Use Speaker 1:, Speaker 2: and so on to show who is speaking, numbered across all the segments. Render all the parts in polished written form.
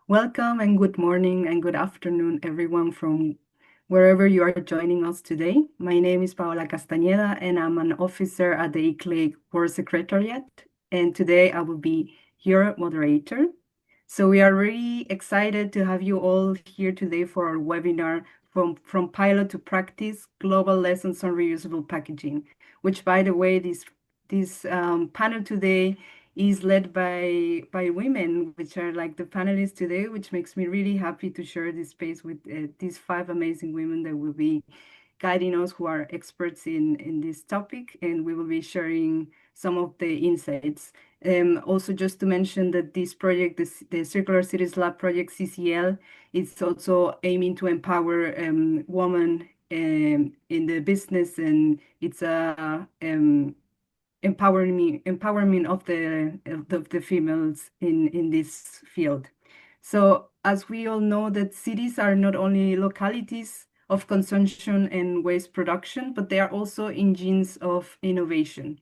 Speaker 1: Welcome and good morning and good afternoon, everyone from wherever you are joining us today. My name is Paola Castañeda, and I'm an officer at the ICLEI World Secretariat. And today I will be your moderator. So we are really excited to have you all here today for our webinar from pilot to practice, global lessons on reusable packaging, which, by the way, this panel today is led by women, which are like the panelists today, which makes me really happy to share this space with these five amazing women that will be guiding us, who are experts in this topic, and we will be sharing some of the insights. Also, just to mention that this project, the Circular Cities Lab project, CCL, is also aiming to empower women in the business, and it's a empowerment of the females in this field. So as we all know, that cities are not only localities of consumption and waste production, but they are also engines of innovation.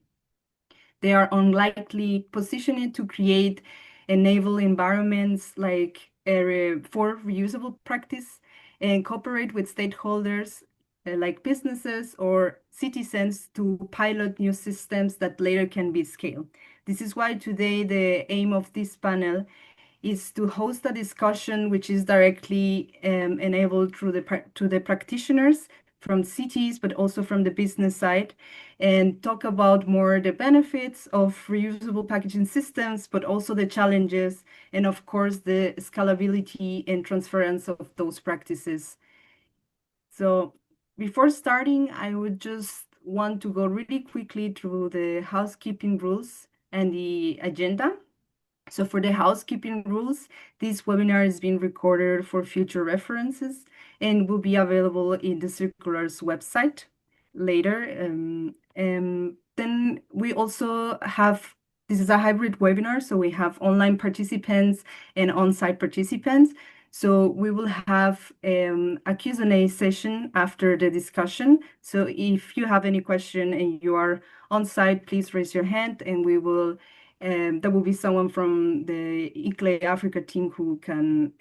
Speaker 1: They are unlikely positioned to create enable environments like for reusable practice and cooperate with stakeholders like businesses or citizens to pilot new systems that later can be scaled. This is why today the aim of this panel is to host a discussion which is directly enabled through to the practitioners from cities, but also from the business side, and talk about more the benefits of reusable packaging systems, but also the challenges, and of course, the scalability and transference of those practices. So before starting, I would just want to go really quickly through the housekeeping rules and the agenda. So for the housekeeping rules, this webinar is being recorded for future references and will be available in the Circular's website later. Then we also have, this is a hybrid webinar, so we have online participants and on-site participants. So we will have a Q&A session after the discussion. So if you have any question and you are on site, please raise your hand and we will there will be someone from the ICLEI Africa team who can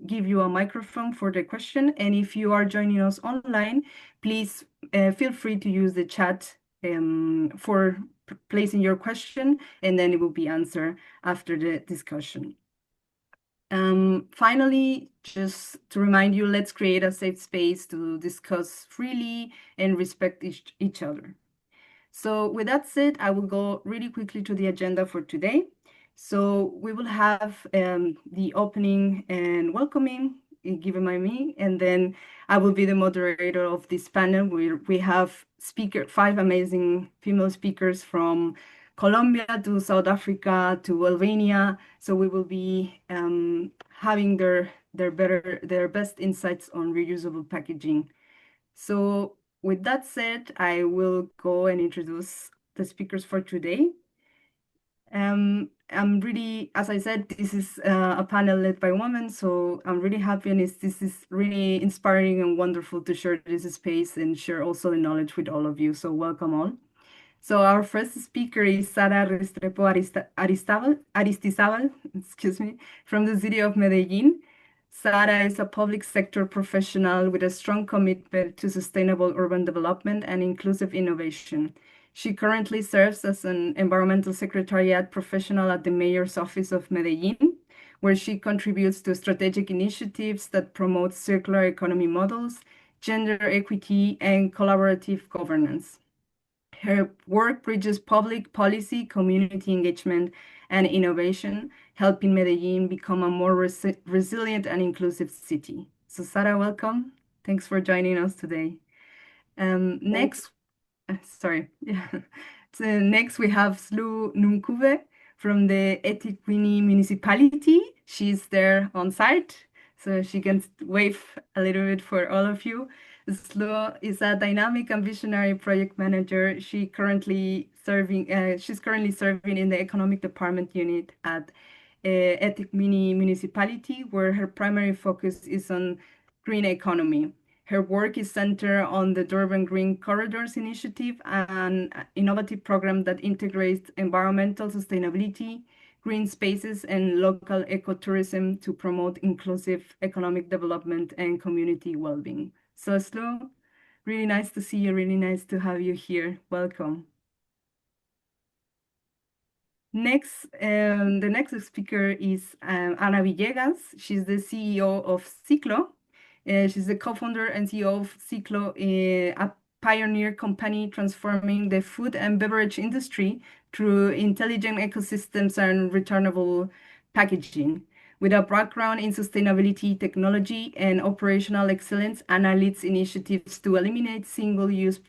Speaker 1: give you a microphone for the question. And if you are joining us online, please feel free to use the chat for placing your question, and then it will be answered after the discussion. Finally, just to remind you, let's create a safe space to discuss freely and respect each other. So with that said, I will go really quickly to the agenda for today. So we will have the opening and welcoming given by me, and then I will be the moderator of this panel. We have five amazing female speakers from Colombia to South Africa to Albania. So we will be having their best insights on reusable packaging. So with that said, I will go and introduce the speakers for today. I'm really, as I said, this is a panel led by women, so I'm really happy, and this is really inspiring and wonderful to share this space and share also the knowledge with all of you. So welcome all. So our first speaker is Sara Restrepo Aristizabal, excuse me, from the city of Medellin. Sara is a public sector professional with a strong commitment to sustainable urban development and inclusive innovation. She currently serves as an environmental secretariat professional at the Mayor's Office of Medellin, where she contributes to strategic initiatives that promote circular economy models, gender equity, and collaborative governance. Her work bridges public policy, community engagement, and innovation, helping Medellin become a more resilient and inclusive city. So Sara, welcome. Thanks for joining us today. Next, sorry. Yeah. So next we have Slu Nunkuve from the Etiquini municipality. She's there on site, so she can wave a little bit for all of you. Slu is a dynamic and visionary project manager. She's currently serving in the economic department unit at Etiquini municipality, where her primary focus is on green economy. Her work is centered on the Durban Green Corridors Initiative, an innovative program that integrates environmental sustainability, green spaces, and local ecotourism to promote inclusive economic development and community well-being. So Slo, really nice to see you, really nice to have you here. Welcome. Next, the next speaker is Ana Villegas. She's the CEO of Ciclo. She's the co-founder and CEO of Ciclo, a pioneer company transforming the food and beverage industry through intelligent ecosystems and returnable packaging. With a background in sustainability technology and operational excellence, Ana leads initiatives to eliminate single-use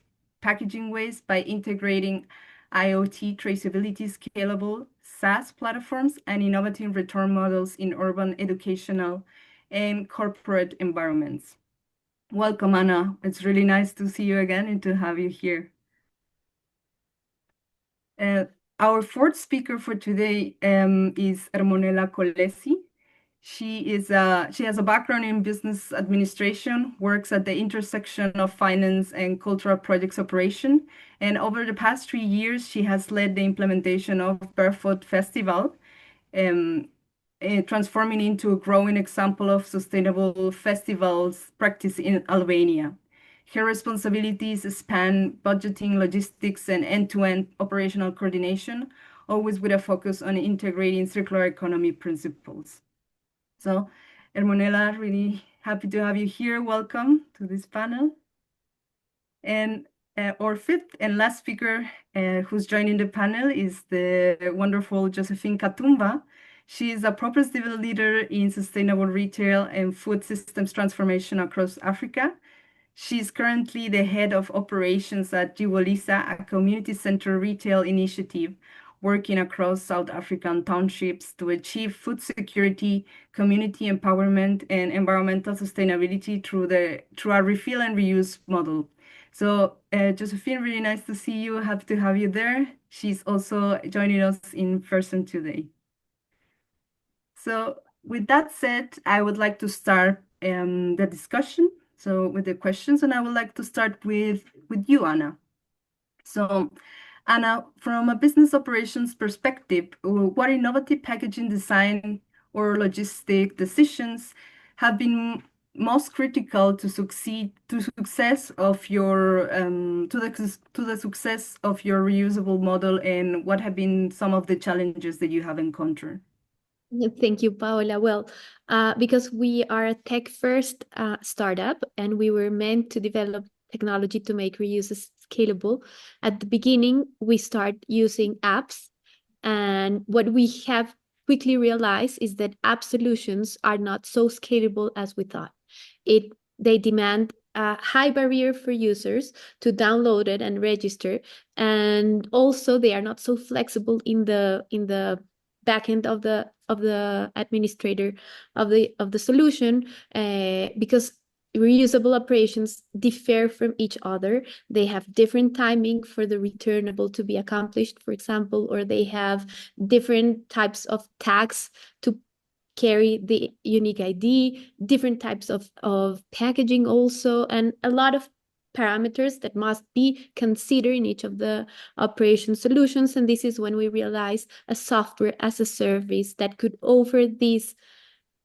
Speaker 1: packaging waste by integrating IoT traceability, scalable SaaS platforms, and innovative return models in urban, educational, and corporate environments. Welcome, Anna. It's really nice to see you again and to have you here. Our fourth speaker for today is Ermonela Colesi. She has a background in business administration, works at the intersection of finance and cultural projects operation, and over the past 3 years, she has led the implementation of Barefoot Festival, um, transforming into a growing example of sustainable festivals practice in Albania. Her responsibilities span budgeting, logistics, and end-to-end operational coordination, always with a focus on integrating circular economy principles. So, Hermonela, really happy to have you here. Welcome to this panel. And our fifth and last speaker who's joining the panel is the wonderful Josephine Katumba. She is a property leader in sustainable retail and food systems transformation across Africa. She's currently the head of operations at Jiwolisa, a community center retail initiative working across South African townships to achieve food security, community empowerment, and environmental sustainability through a refill and reuse model. So, Josephine, really nice to see you. Happy to have you there. She's also joining us in person today. So, with that said, I would like to start the discussion. So, with the questions, and I would like to start with you, Anna. So, Anna, from a business operations perspective, what innovative packaging design or logistic decisions have been most critical to success of your to the success of your reusable model, and what have been some of the challenges that you have encountered?
Speaker 2: Thank you, Paola. Well, because we are a tech-first startup and we were meant to develop technology to make reuse scalable, at the beginning, we start using apps. And what we have quickly realized is that app solutions are not so scalable as we thought. They demand a high barrier for users to download it and register. And also they are not so flexible in the backend of the administrator of the solution, because reusable operations differ from each other. They have different timing for the returnable to be accomplished, for example, or they have different types of tags to carry the unique ID, different types of packaging also, and a lot of parameters that must be considered in each of the operation solutions. And this is when we realize a software as a service that could offer these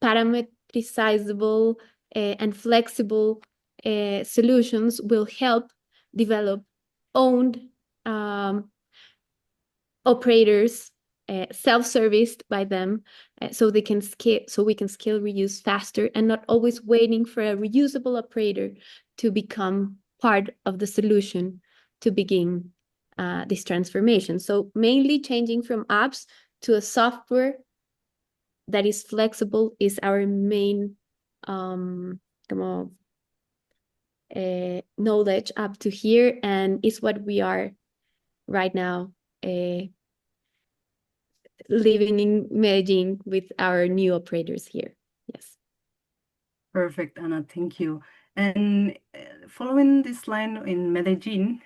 Speaker 2: parameterizable and flexible solutions will help develop owned operators, self-serviced by them, so we can scale reuse faster and not always waiting for a reusable operator to become part of the solution to begin this transformation. So mainly changing from apps to a software that is flexible is our main knowledge up to here, and is what we are right now living in Medellin with our new operators here. Yes.
Speaker 1: Perfect, Anna. Thank you. And following this line in Medellin,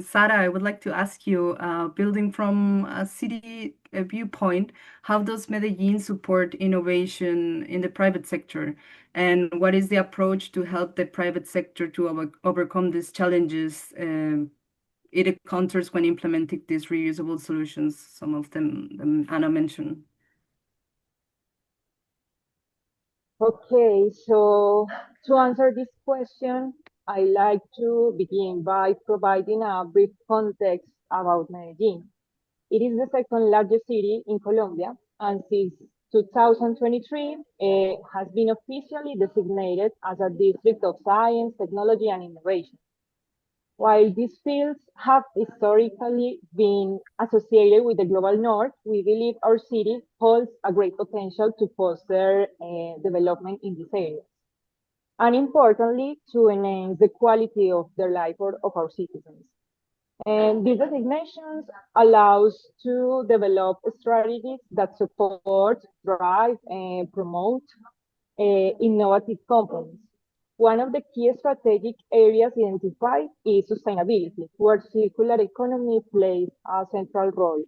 Speaker 1: Sara, I would like to ask you, building from a city viewpoint, how does Medellin support innovation in the private sector? And what is the approach to help the private sector to overcome these challenges it encounters when implementing these reusable solutions, some of them Anna mentioned?
Speaker 3: Okay, so to answer this question, I like to begin by providing a brief context about Medellin. It is the second largest city in Colombia, and since 2023, it has been officially designated as a district of science, technology, and innovation. While these fields have historically been associated with the global north, we believe our city holds a great potential to foster development in these areas, and importantly, to enhance the quality of the life of our citizens. And these designations allows to develop strategies that support, drive, and promote innovative companies. One of the key strategic areas identified is sustainability, where circular economy plays a central role.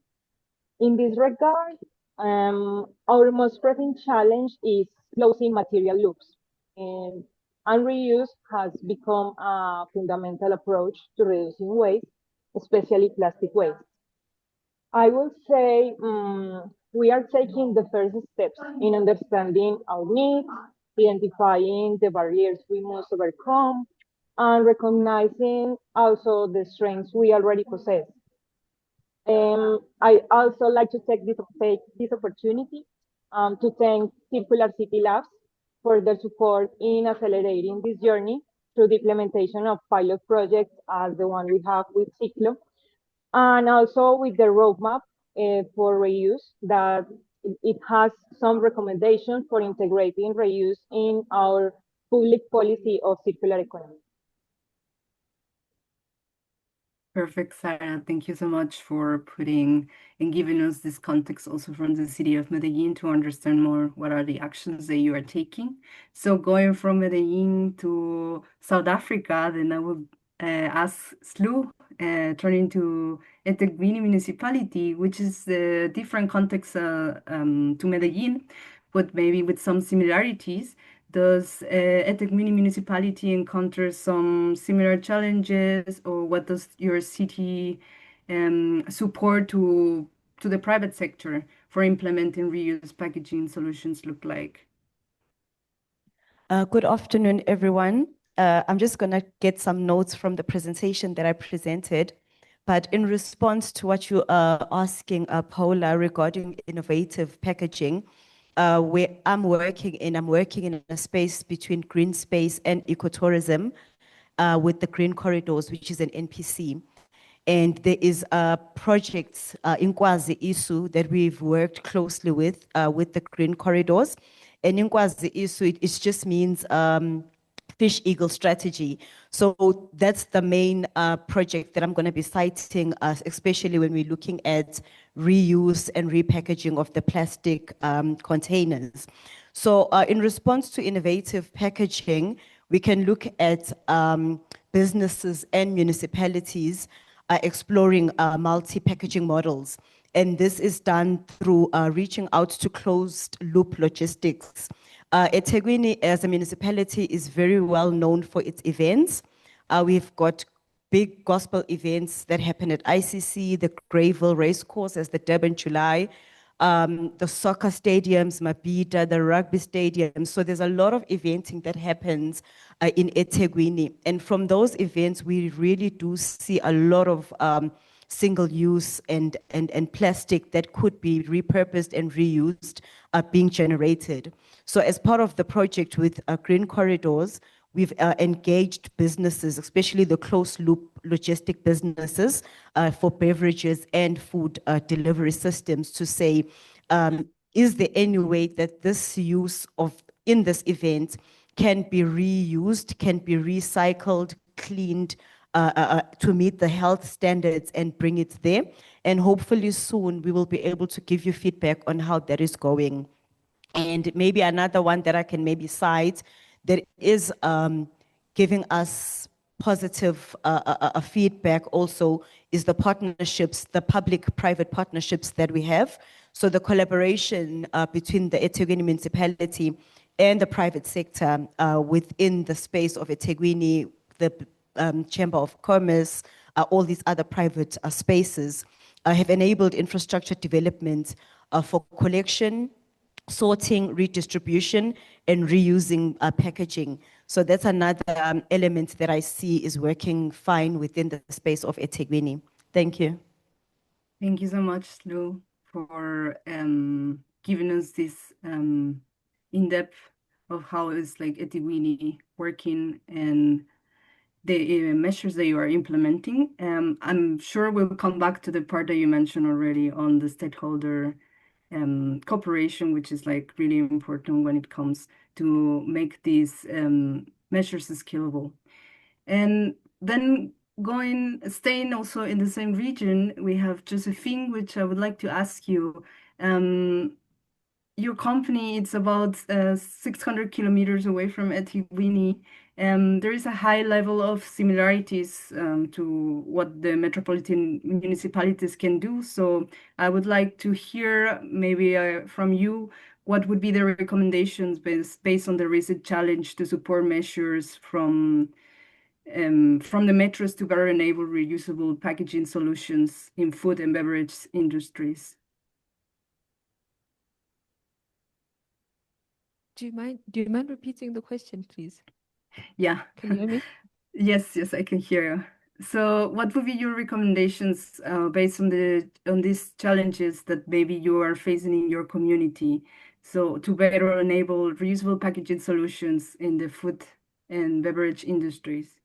Speaker 3: In this regard, our most pressing challenge is closing material loops. And, and reuse has become a fundamental approach to reducing waste, especially plastic waste. I will say we are taking the first steps in understanding our needs, identifying the barriers we must overcome, and recognizing also the strengths we already possess. I also like to take this opportunity to thank Circular City Labs for their support in accelerating this journey through the implementation of pilot projects as the one we have with Ciclo, and also with the roadmap for reuse that it has some recommendations for integrating reuse in our public policy of circular economy.
Speaker 1: Perfect, Sarah. Thank you so much for putting and giving us this context also from the city of Medellin to understand more what are the actions that you are taking. So going from Medellin to South Africa, then I will ask Slu, turning to eThekwini municipality, which is a different context to Medellin, but maybe with some similarities. Does eThekwini municipality encounter some similar challenges, or what does your city support to the private sector for implementing reuse packaging solutions look like?
Speaker 4: Good afternoon, everyone. I'm just going to get some notes from the presentation that I presented. But in response to what you are asking, Paula, regarding innovative packaging, where I'm working in a space between green space and ecotourism with the Green Corridors, which is an NPC. And there is a project in Kwazi Isu that we've worked closely with the Green Corridors. And in Kwazi Isu, it just means fish eagle strategy. So that's the main project that I'm going to be citing, especially when we're looking at reuse and repackaging of the plastic containers. So in response to innovative packaging, we can look at businesses and municipalities exploring multi-packaging models. And this is done through reaching out to closed loop logistics. eThekwini as a municipality is very well known for its events. We've got big gospel events that happen at ICC, the Greyville Racecourse as the Durban July, the soccer stadiums, Mabita, the rugby stadiums. So there's a lot of eventing that happens in eThekwini. And from those events, we really do see a lot of single use and plastic that could be repurposed and reused being generated. So as part of the project with Green Corridors, we've engaged businesses, especially the closed loop logistic businesses for beverages and food delivery systems to say, is there any way that this use in this event can be reused, can be recycled, cleaned, to meet the health standards and bring it there. And hopefully soon we will be able to give you feedback on how that is going. And maybe another one that I can maybe cite that is giving us positive feedback also is the partnerships, the public-private partnerships that we have. So the collaboration between the eThekwini municipality and the private sector within the space of eThekwini, the Chamber of Commerce, all these other private spaces have enabled infrastructure development for collection, sorting, redistribution, and reusing packaging. So that's another element that I see is working fine within the space of eThekwini. Thank you.
Speaker 1: Thank you so much, Lou, for giving us this in-depth of how is like eThekwini working and the measures that you are implementing. I'm sure we'll come back to the part that you mentioned already on the stakeholder cooperation, which is like really important when it comes to make these measures scalable. And then staying also in the same region, we have Josephine, which I would like to ask you. Your company, it's about 600 kilometers away from eThekwini. There is a high level of similarities to what the metropolitan municipalities can do. So I would like to hear maybe from you, what would be the recommendations based on the recent challenge to support measures from the metros to better enable reusable packaging solutions in food and beverage industries?
Speaker 5: Do you mind repeating the question, please?
Speaker 1: Yeah.
Speaker 5: Can you hear me?
Speaker 1: Yes, I can hear you. So what would be your recommendations based on these challenges that maybe you are facing in your community? So to better enable reusable packaging solutions in the food and beverage industries?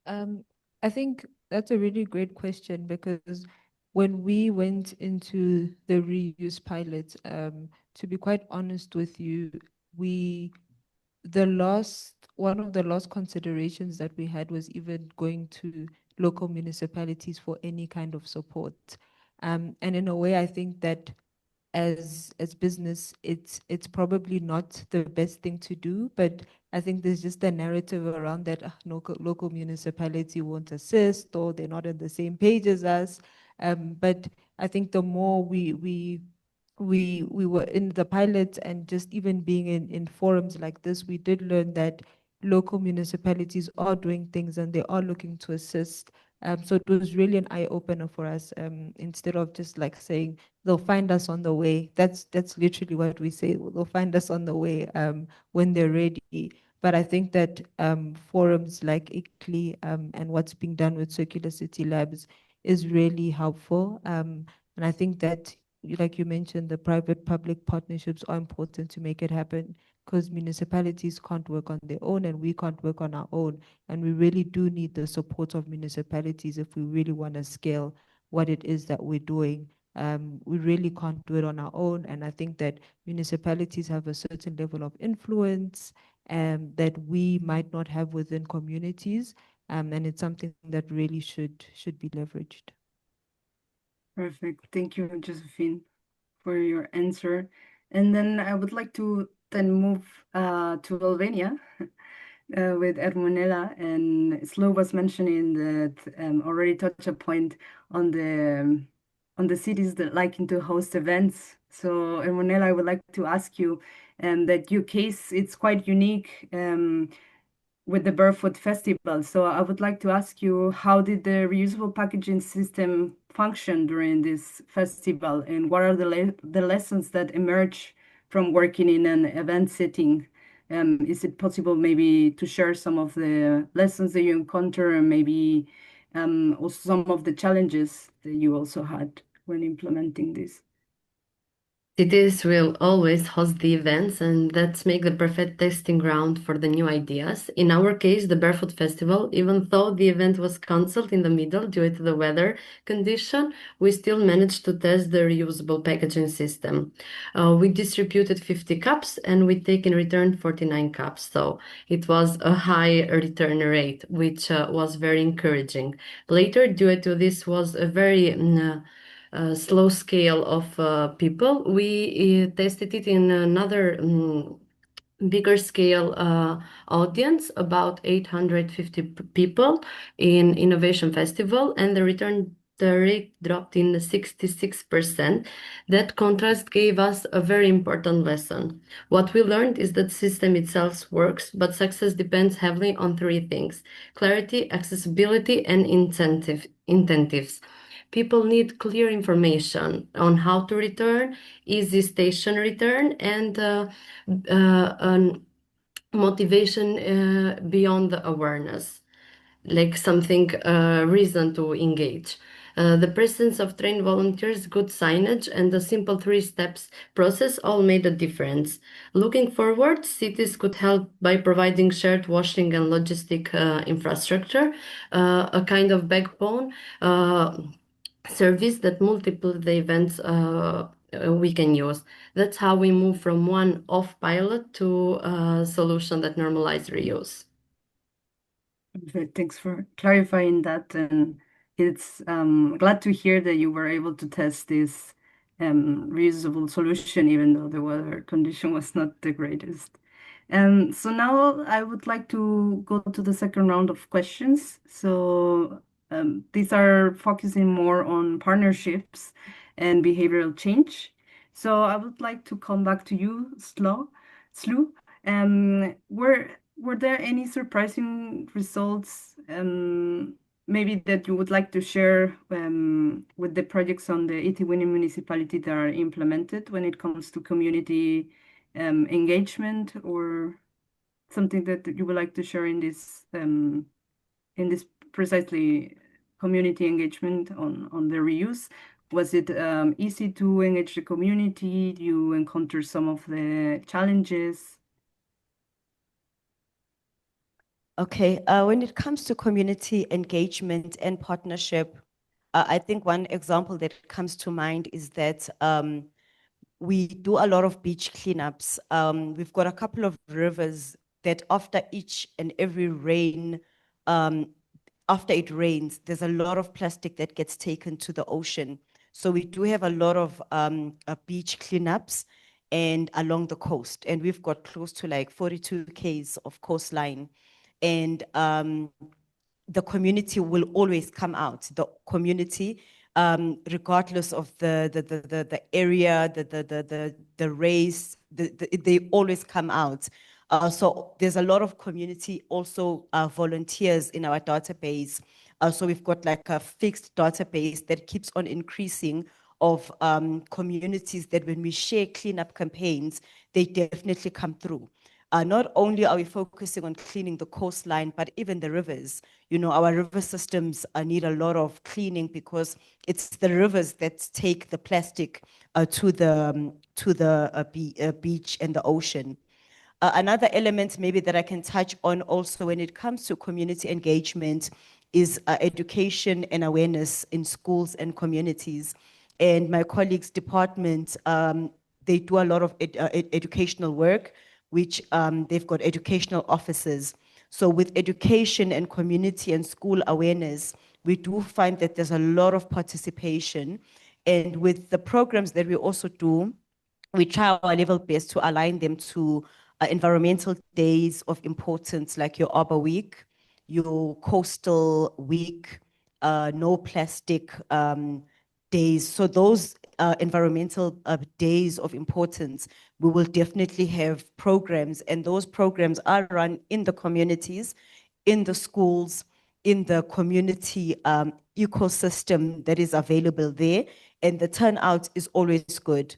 Speaker 5: I think that's a really great question, because when we went into the reuse pilot, to be quite honest with you, one of the last considerations that we had was even going to local municipalities for any kind of support. And in a way, I think that as business, it's probably not the best thing to do, but I think there's just a narrative around that local municipality won't assist, or they're not on the same page as us. But I think the more we were in the pilot, and just even being in forums like this, we did learn that local municipalities are doing things and they are looking to assist. So it was really an eye-opener for us, instead of just like saying, they'll find us on the way. That's literally what we say. They'll find us on the way when they're ready. But I think that forums like ICLEI and what's being done with Circular City Labs is really helpful. And I think that, like you mentioned, the private-public partnerships are important to make it happen, because municipalities can't work on their own and we can't work on our own. And we really do need the support of municipalities if we really want to scale what it is that we're doing. We really can't do it on our own. And I think that municipalities have a certain level of influence that we might not have within communities. And it's something that really should be leveraged.
Speaker 1: Perfect. Thank you, Josephine, for your answer. And then I would like to then move to Albania with Ermonela. And Slo was mentioning that already touched a point on the cities that liking to host events. So Ermonela, I would like to ask you that your case, it's quite unique with the Barefoot Festival. So I would like to ask you, how did the reusable packaging system function during this festival, and what are the lessons that emerge from working in an event setting? Is it possible maybe to share some of the lessons that you encounter, and maybe also some of the challenges that you also had when implementing this?
Speaker 6: Cities will always host the events, and that's make the perfect testing ground for the new ideas. In our case, the Barefoot Festival, even though the event was cancelled in the middle due to the weather condition, we still managed to test the reusable packaging system. We distributed 50 cups and we take in return 49 cups. So it was a high return rate, which was very encouraging. Later, due to this was a very slow scale of people, we tested it in another bigger scale audience, about 850 people in Innovation Festival, and the rate dropped in 66%. That contrast gave us a very important lesson. What we learned is that the system itself works, but success depends heavily on three things: clarity, accessibility, and incentives. People need clear information on how to return, easy station return, and motivation beyond the awareness, like something reason to engage. The presence of trained volunteers, good signage, and a simple 3 steps process all made a difference. Looking forward, cities could help by providing shared washing and logistic infrastructure, a kind of backbone service that multiple the events we can use. That's how we move from one off pilot to a solution that normalize reuse.
Speaker 1: Thanks for clarifying that. And it's glad to hear that you were able to test this reusable solution, even though the weather condition was not the greatest. So now I would like to go to the second round of questions. So these are focusing more on partnerships and behavioral change. So I would like to come back to you, Slu. Were there any surprising results, maybe that you would like to share with the projects on the Itiwini municipality that are implemented when it comes to community engagement, or something that you would like to share in this precisely community engagement on the reuse? Was it easy to engage the community? Do you encounter some of the challenges?
Speaker 4: Okay, when it comes to community engagement and partnership, I think one example that comes to mind is that we do a lot of beach cleanups. We've got a couple of rivers that after each and every rain, after it rains, there's a lot of plastic that gets taken to the ocean. So we do have a lot of beach cleanups and along the coast. And we've got close to like 42 km of coastline. And the community will always come out. The community, regardless of the area, the race, they always come out. So there's a lot of community also volunteers in our database. So we've got like a fixed database that keeps on increasing of communities that when we share cleanup campaigns, they definitely come through. Not only are we focusing on cleaning the coastline, but even the rivers. You know, our river systems need a lot of cleaning because it's the rivers that take the plastic to the beach and the ocean. Another element maybe that I can touch on also when it comes to community engagement is education and awareness in schools and communities. And my colleagues' department, they do a lot of educational work, which they've got educational officers. So with education and community and school awareness, we do find that there's a lot of participation. And with the programs that we also do, we try our level best to align them to environmental days of importance, like your Arbor Week, your Coastal Week, no plastic days. So those environmental days of importance, we will definitely have programs, and those programs are run in the communities, in the schools, in the community ecosystem that is available there, and the turnout is always good.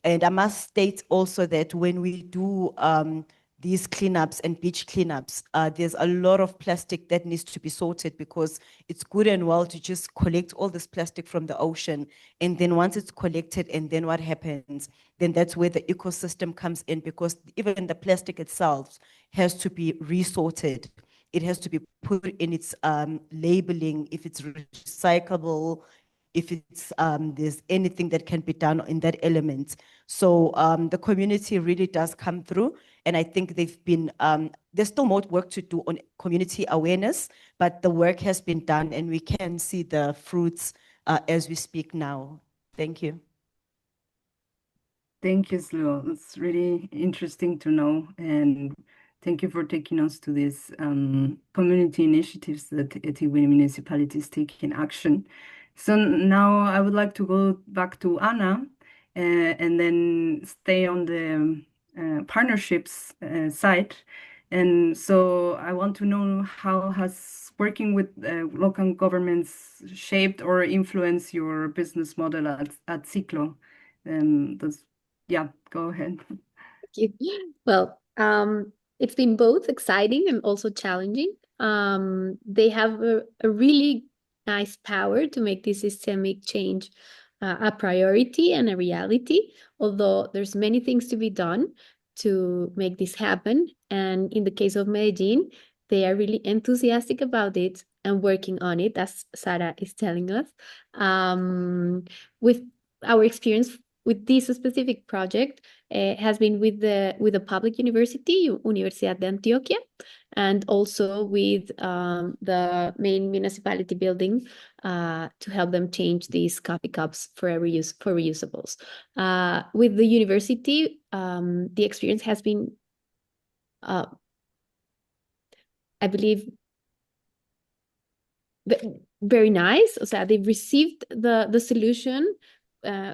Speaker 4: And I must state also that when we do these cleanups and beach cleanups, there's a lot of plastic that needs to be sorted, because it's good and well to just collect all this plastic from the ocean. And then once it's collected, and then what happens? Then that's where the ecosystem comes in, because even the plastic itself has to be resorted. It has to be put in its labeling, if it's recyclable, if it's there's anything that can be done in that element. So the community really does come through, and I think they've been, there's still more work to do on community awareness, but the work has been done, and we can see the fruits as we speak now. Thank you.
Speaker 1: Thank you, Slo. It's really interesting to know, and thank you for taking us to these community initiatives that Itiwini municipality is taking action. So now I would like to go back to Anna and then stay on the partnerships side. And so I want to know, how has working with local governments shaped or influenced your business model at Ciclo? Yeah, go ahead.
Speaker 2: Well, it's been both exciting and also challenging. They have a really nice power to make this systemic change a priority and a reality, although there's many things to be done to make this happen. And in the case of Medellin, they are really enthusiastic about it and working on it, as Sara is telling us. With our experience with this specific project, has been with the public university, Universidad de Antioquia, and also with the main municipality building to help them change these coffee cups for reusables. With the university, the experience has been, I believe, very nice. So they've received the solution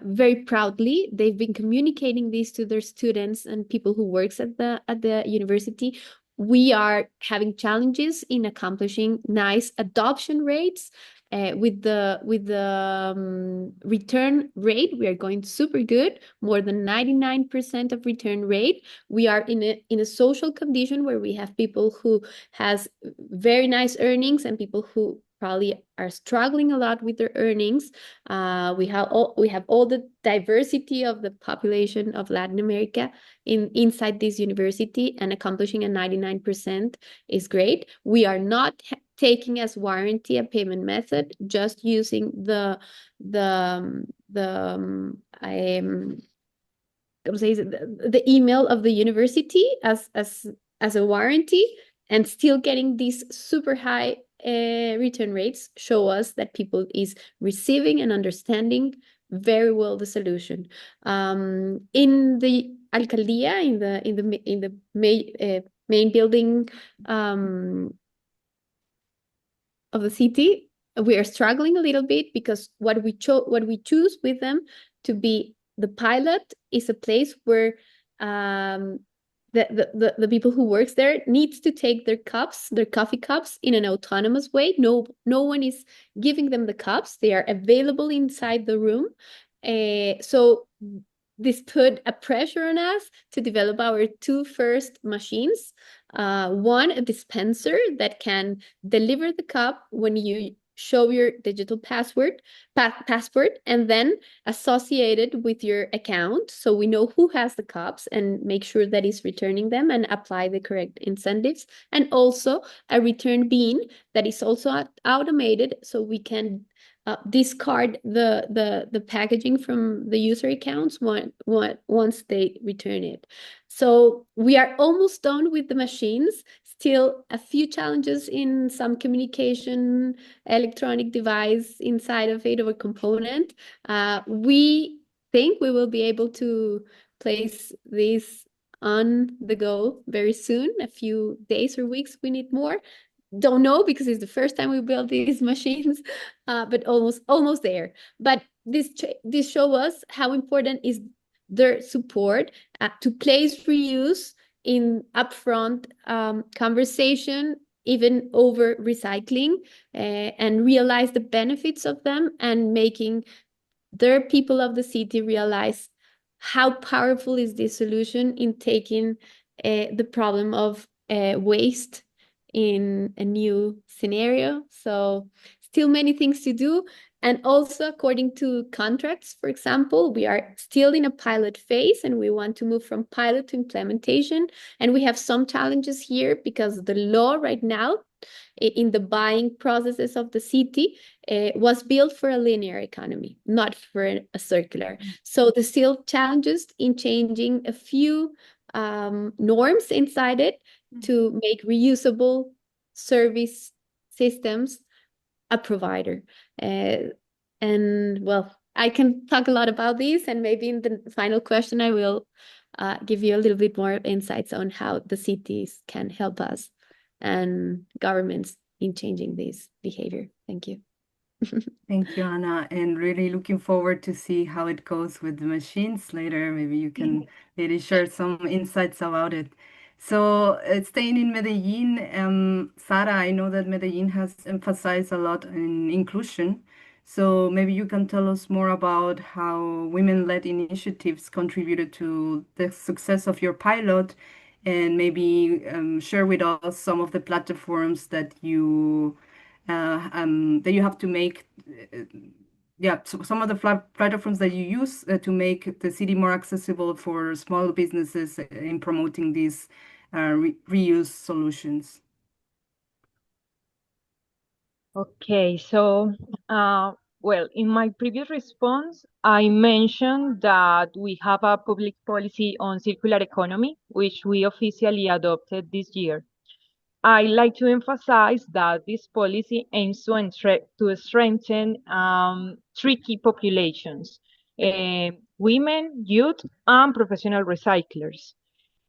Speaker 2: very proudly. They've been communicating this to their students and people who works at the university. We are having challenges in accomplishing nice adoption rates. With the return rate, we are going super good, more than 99% of return rate. We are in a social condition where we have people who has very nice earnings and people who probably are struggling a lot with their earnings. We have all the diversity of the population of Latin America inside this university, and accomplishing a 99% is great. We are not taking as warranty a payment method, just using the email of the university as a warranty, and still getting these super high return rates show us that people is receiving and understanding very well the solution. In the alcaldía, in the main building of the city, we are struggling a little bit, because what we choose with them to be the pilot is a place where the people who works there needs to take their coffee cups in an autonomous way. No one is giving them the cups. They are available inside the room. So this put a pressure on us to develop our two first machines. One, a dispenser that can deliver the cup when you show your digital passport, and then associated with your account, so we know who has the cups and make sure that is returning them and apply the correct incentives. And also a return bin that is also automated, so we can discard the packaging from the user accounts once they return it. So we are almost done with the machines. Still a few challenges in some communication electronic device inside of it, or a component. We think we will be able to place this on the go very soon, a few days or weeks. We need more. Don't know, because it's the first time we build these machines, but almost there. But this show us how important is their support to place reuse in upfront conversation, even over recycling, and realize the benefits of them, and making their people of the city realize how powerful is this solution in taking the problem of waste in a new scenario. So still many things to do. And also, according to contracts, for example, we are still in a pilot phase, and we want to move from pilot to implementation. And we have some challenges here, because the law right now in the buying processes of the city was built for a linear economy, not for a circular. So there's still challenges in changing a few norms inside it to make reusable service systems a provider. And well, I can talk a lot about this, and maybe in the final question I will give you a little bit more insights on how the cities can help us and governments in changing this behavior. Thank you.
Speaker 1: Thank you, Anna, and really looking forward to see how it goes with the machines later. Maybe you can maybe share some insights about it. So, staying in Medellin, Sara, I know that Medellin has emphasized a lot in inclusion. So maybe you can tell us more about how women-led initiatives contributed to the success of your pilot, and maybe share with us some of the platforms that you have to make. Yeah, so some of the platforms that you use to make the city more accessible for small businesses in promoting these reuse solutions.
Speaker 3: Okay, so, well, in my previous response, I mentioned that we have a public policy on circular economy, which we officially adopted this year. I like to emphasize that this policy aims to strengthen three key populations: women, youth, and professional recyclers.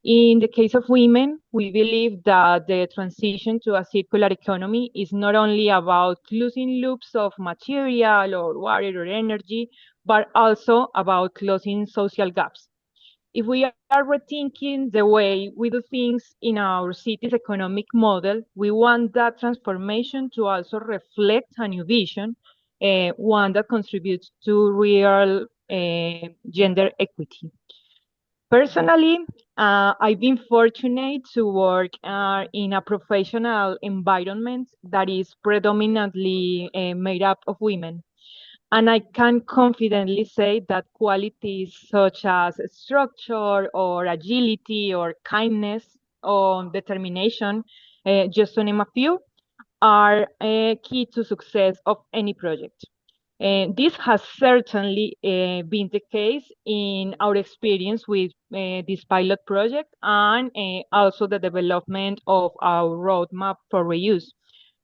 Speaker 3: In the case of women, we believe that the transition to a circular economy is not only about closing loops of material or water or energy, but also about closing social gaps. If we are rethinking the way we do things in our city's economic model, we want that transformation to also reflect a new vision, one that contributes to real gender equity. Personally, I've been fortunate to work in a professional environment that is predominantly made up of women. And I can confidently say that qualities such as structure or agility or kindness or determination, just to name a few, are key to success of any project. This has certainly been the case in our experience with this pilot project and also the development of our roadmap for reuse.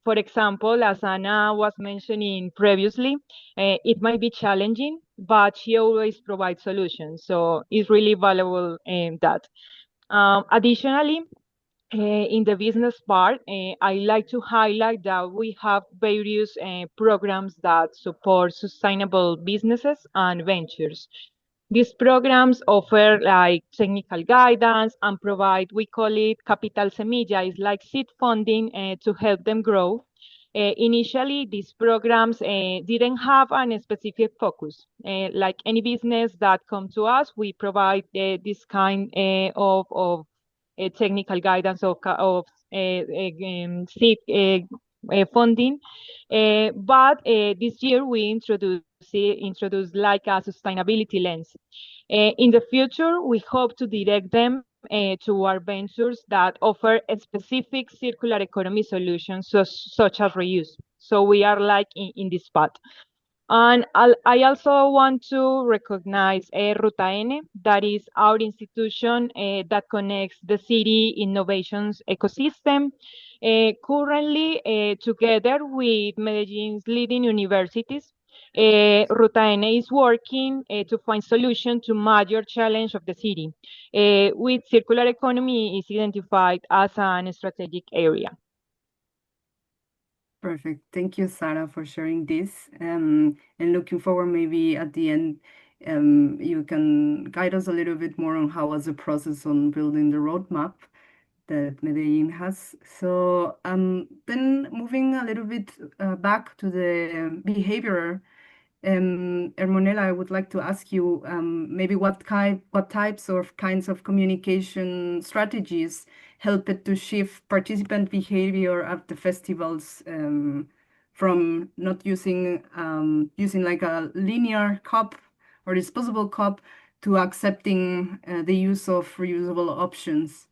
Speaker 3: For example, as Anna was mentioning previously, it might be challenging, but she always provides solutions. So it's really valuable in that. Additionally, in the business part, I like to highlight that we have various programs that support sustainable businesses and ventures. These programs offer like technical guidance and provide, we call it capital semilla, it's like seed funding to help them grow. Initially, these programs didn't have a specific focus. Like any business that come to us, we provide this kind of technical guidance of seed funding. But this year we introduced like a sustainability lens. In the future, we hope to direct them to our ventures that offer a specific circular economy solutions, such as reuse. So we are like in this path. And I also want to recognize Ruta N, that is our institution that connects the city innovations ecosystem. Currently, together with Medellin's leading universities, Ruta N is working to find solution to major challenge of the city, with circular economy is identified as an strategic area.
Speaker 1: Perfect. Thank you, Sarah, for sharing this. And looking forward, maybe at the end, you can guide us a little bit more on how was the process on building the roadmap that Medellin has. So then moving a little bit back to the behavior. Hermonella, I would like to ask you maybe what types or kinds of communication strategies helped to shift participant behavior at the festivals from not using like a linear cup or disposable cup to accepting the use of reusable options.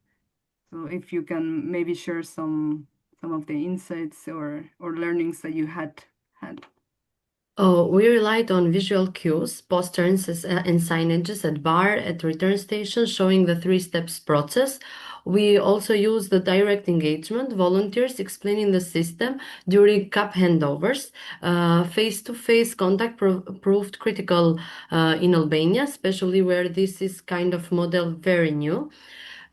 Speaker 1: So if you can maybe share some of the insights or learnings that you had.
Speaker 6: Oh, we relied on visual cues, posters, and signages at bar, at return stations, showing the three steps process. We also used the direct engagement, volunteers explaining the system during cup handovers. Face-to-face contact proved critical in Albania, especially where this is kind of model very new.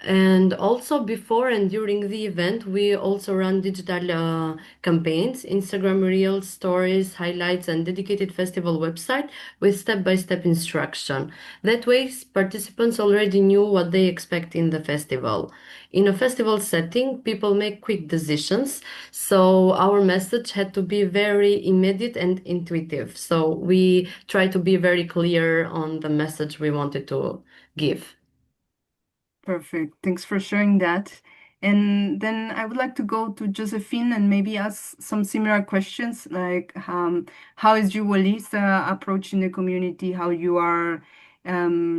Speaker 6: And also before and during the event, we also run digital campaigns, Instagram Reels, stories, highlights, and dedicated festival website with step-by-step instruction. That way, participants already knew what they expect in the festival. In a festival setting, people make quick decisions, so our message had to be very immediate and intuitive. So we try to be very clear on the message we wanted to give.
Speaker 1: Perfect. Thanks for sharing that. And then I would like to go to Josephine and maybe ask some similar questions, like how is you, Walisa, approaching the community, how you are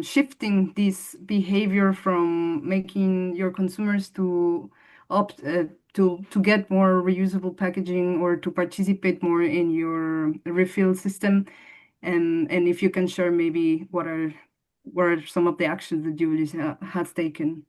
Speaker 1: shifting this behavior from making your consumers to opt to get more reusable packaging or to participate more in your refill system. And if you can share maybe what are some of the actions that Julie has taken?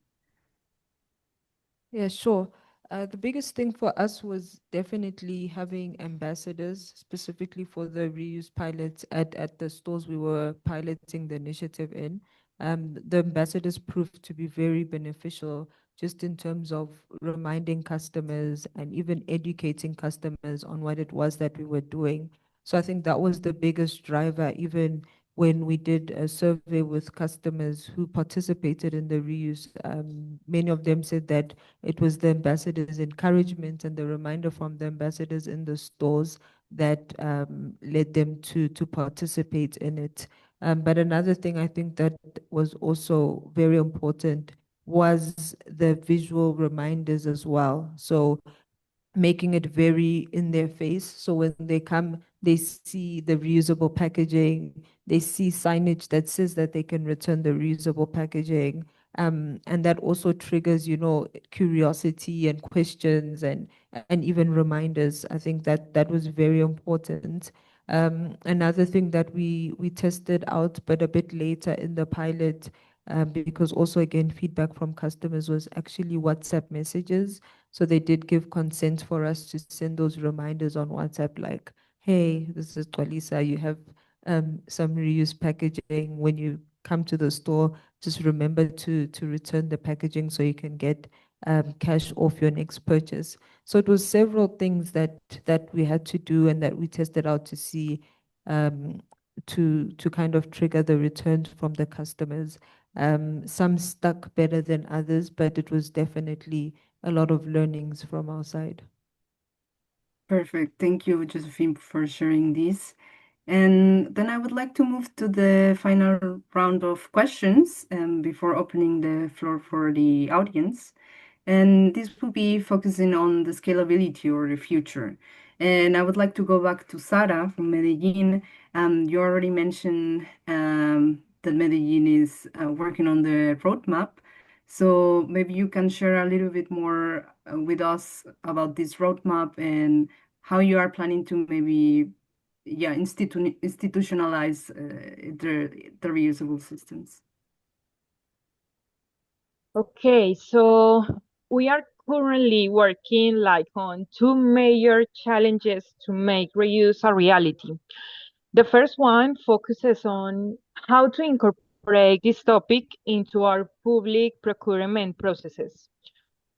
Speaker 5: Yeah, sure. The biggest thing for us was definitely having ambassadors, specifically for the reuse pilots at the stores we were piloting the initiative in. The ambassadors proved to be very beneficial just in terms of reminding customers and even educating customers on what it was that we were doing. So I think that was the biggest driver, even when we did a survey with customers who participated in the reuse. Many of them said that it was the ambassadors' encouragement and the reminder from the ambassadors in the stores that led them to participate in it. But another thing I think that was also very important was the visual reminders as well. So making it very in their face. So when they come, they see the reusable packaging, they see signage that says that they can return the reusable packaging. And that also triggers, curiosity and questions and even reminders. I think that was very important. Another thing that we tested out, but a bit later in the pilot, because also again feedback from customers, was actually WhatsApp messages. So they did give consent for us to send those reminders on WhatsApp, like, hey, this is Twalisa, you have some reuse packaging. When you come to the store, just remember to return the packaging so you can get cash off your next purchase. So it was several things that we had to do and that we tested out to see to kind of trigger the returns from the customers. Some stuck better than others, but it was definitely a lot of learnings from our side.
Speaker 1: Perfect. Thank you, Josephine, for sharing this. And then I would like to move to the final round of questions before opening the floor for the audience. And this will be focusing on the scalability or the future. And I would like to go back to Sara from Medellin. You already mentioned that Medellin is working on the roadmap. So maybe you can share a little bit more with us about this roadmap and how you are planning to maybe, yeah, institutionalize the reusable systems.
Speaker 3: Okay, so we are currently working on two major challenges to make reuse a reality. The first one focuses on how to incorporate this topic into our public procurement processes.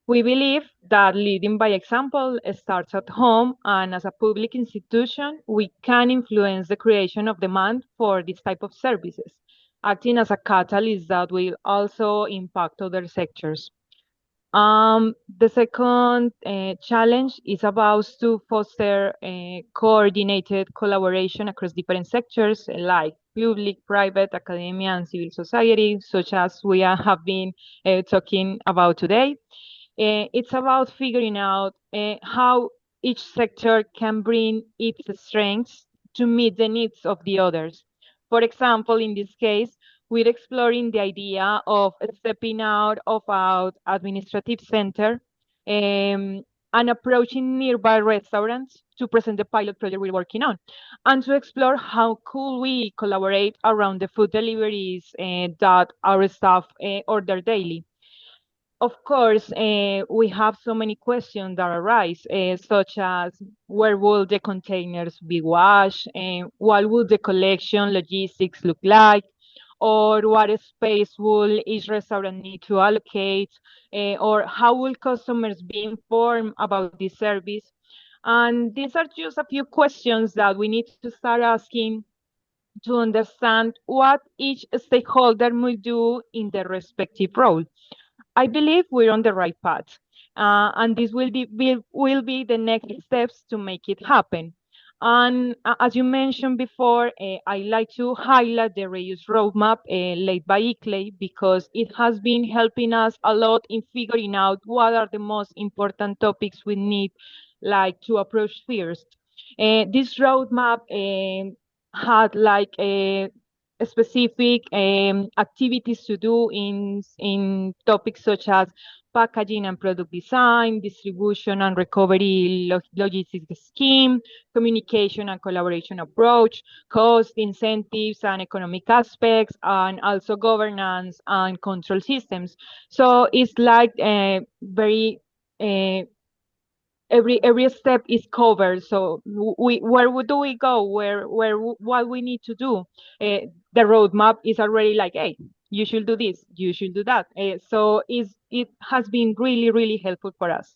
Speaker 3: We believe that leading by example starts at home, and as a public institution, we can influence the creation of demand for this type of services, acting as a catalyst that will also impact other sectors. The second challenge is about to foster coordinated collaboration across different sectors like public, private, academia, and civil society, such as we have been talking about today. It's about figuring out how each sector can bring its strengths to meet the needs of the others. For example, in this case, we're exploring the idea of stepping out of our administrative center and approaching nearby restaurants to present the pilot project we're working on, and to explore how could we collaborate around the food deliveries that our staff order daily. Of course, we have so many questions that arise, such as where will the containers be washed, and what will the collection logistics look like, or what space will each restaurant need to allocate, or how will customers be informed about this service? And these are just a few questions that we need to start asking to understand what each stakeholder will do in their respective role. I believe we're on the right path, and this will be the next steps to make it happen. And as you mentioned before, I like to highlight the reuse roadmap led by ICLEI because it has been helping us a lot in figuring out what are the most important topics we need, like to approach first. This roadmap had like a specific activities to do in topics such as packaging and product design, distribution and recovery logistics scheme, communication and collaboration approach, cost, incentives and economic aspects, and also governance and control systems. So it's like very every step is covered. So do we go? What we need to do? The roadmap is already like, hey, you should do this, you should do that. So it has been really helpful for us.